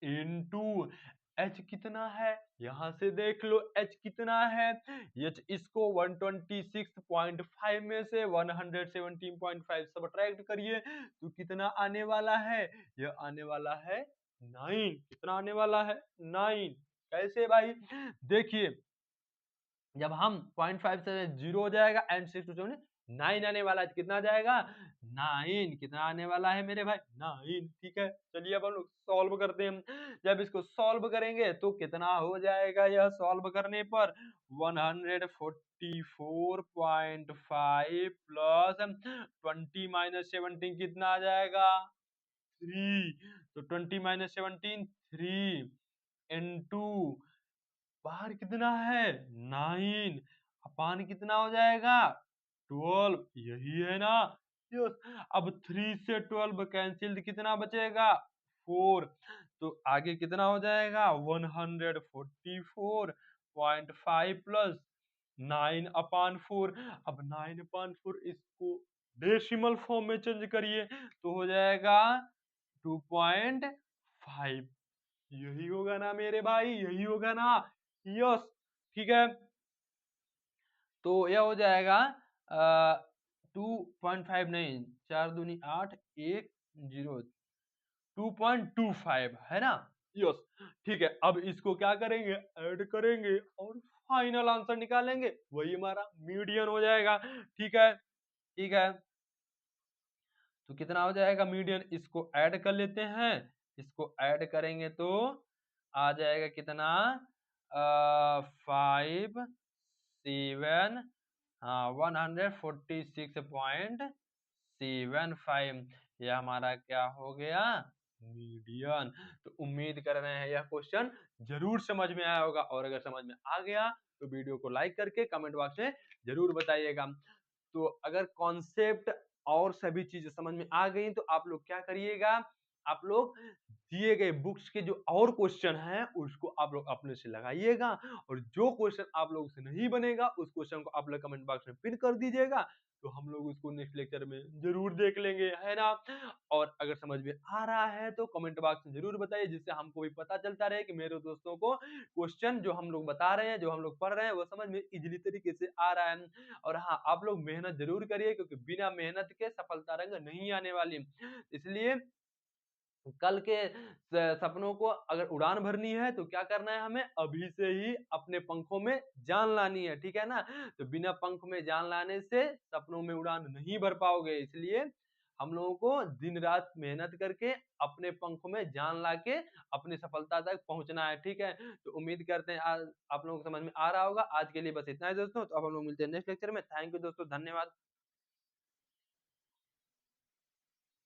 इनटू एच कितना है, यहां से देख लो एच कितना है, एच इसको 126.5 में से 117.5 सब्ट्रैक्ट करिए तो कितना आने वाला है, यह आने वाला है 9, कितना आने वाला है, 9। कैसे भाई, देखिए जब हम 0.5 से 0 हो जाएगा एंड 6 टू 7 9 आने वाला है, कितना आ जाएगा, 9, कितना आने वाला है मेरे भाई, 9। ठीक है, चलिए अब हम लोग सॉल्व करते हैं, जब इसको सॉल्व करेंगे तो कितना हो जाएगा, यह सॉल्व करने पर 144.5 प्लस 20 माइनस 17 कितना आ जाएगा, 3, तो 20 माइनस 17 3 इनटू बाहर कितना है 9 अपान कितना हो जाएगा 12, यही है ना। यस, अब 3 से 12 कैंसिल कितना बचेगा 4, तो आगे कितना हो जाएगा 144.5 प्लस 9 अपान 4। अब 9 अपान 4 इसको डेसिमल फॉर्म में चेंज करिए तो हो जाएगा 2.5। यही होगा ना मेरे भाई, यही होगा ना। यस, ठीक है। तो यह हो जाएगा 2.5 नहीं, 4 दूनी 8 1 0 2.25 है ना। यस, ठीक है। अब इसको क्या करेंगे ऐड करेंगे और फाइनल आंसर निकालेंगे, वही हमारा मीडियन हो जाएगा। ठीक है, ठीक है। तो कितना हो जाएगा मीडियन, इसको ऐड कर लेते हैं। इसको ऐड करेंगे तो आ जाएगा कितना 5 7 हाँ 146.75, यह हमारा क्या हो गया मीडियन। तो उम्मीद कर रहे हैं यह क्वेश्चन जरूर समझ में आया होगा, और अगर समझ में आ गया तो वीडियो को लाइक करके कमेंट बॉक्स में जरूर बताइएगा। तो अगर कॉन्सेप्ट और सभी चीजें समझ में आ गई तो आप लोग क्या करिएगा, आप लोग दिए गए बुक्स के जो और क्वेश्चन हैं उसको आप लोग अपने से लगाइएगा, और जो क्वेश्चन आप लोगों से नहीं बनेगा उस क्वेश्चन को आप लोग कमेंट बॉक्स में पिन कर दीजिएगा, तो हम लोग उसको नेक्स्ट लेक्चर में जरूर देख लेंगे, है ना। और अगर समझ में आ रहा है तो कमेंट बॉक्स में जरूर बताइए, जिससे हमको भी पता चलता रहे कि मेरे दोस्तों को क्वेश्चन जो हम लोग बता रहे हैं, जो हम लोग पढ़ रहे हैं, वो समझ में इजीली तरीके से आ रहा है। और हाँ, आप लोग मेहनत जरूर करिए, क्योंकि बिना मेहनत के सफलता रंग नहीं आने वाली। इसलिए कल के सपनों को अगर उड़ान भरनी है तो क्या करना है, हमें अभी से ही अपने पंखों में जान लानी है, ठीक है ना। तो बिना पंख में जान लाने से सपनों में उड़ान नहीं भर पाओगे। इसलिए हम लोगों को दिन रात मेहनत करके अपने पंखों में जान ला के अपनी सफलता तक पहुंचना है, ठीक है। तो उम्मीद करते हैं आज आप लोगों को समझ में आ रहा होगा। आज के लिए बस इतना ही दोस्तों, तो अब हम लोग मिलते हैं नेक्स्ट लेक्चर में। थैंक यू दोस्तों, धन्यवाद।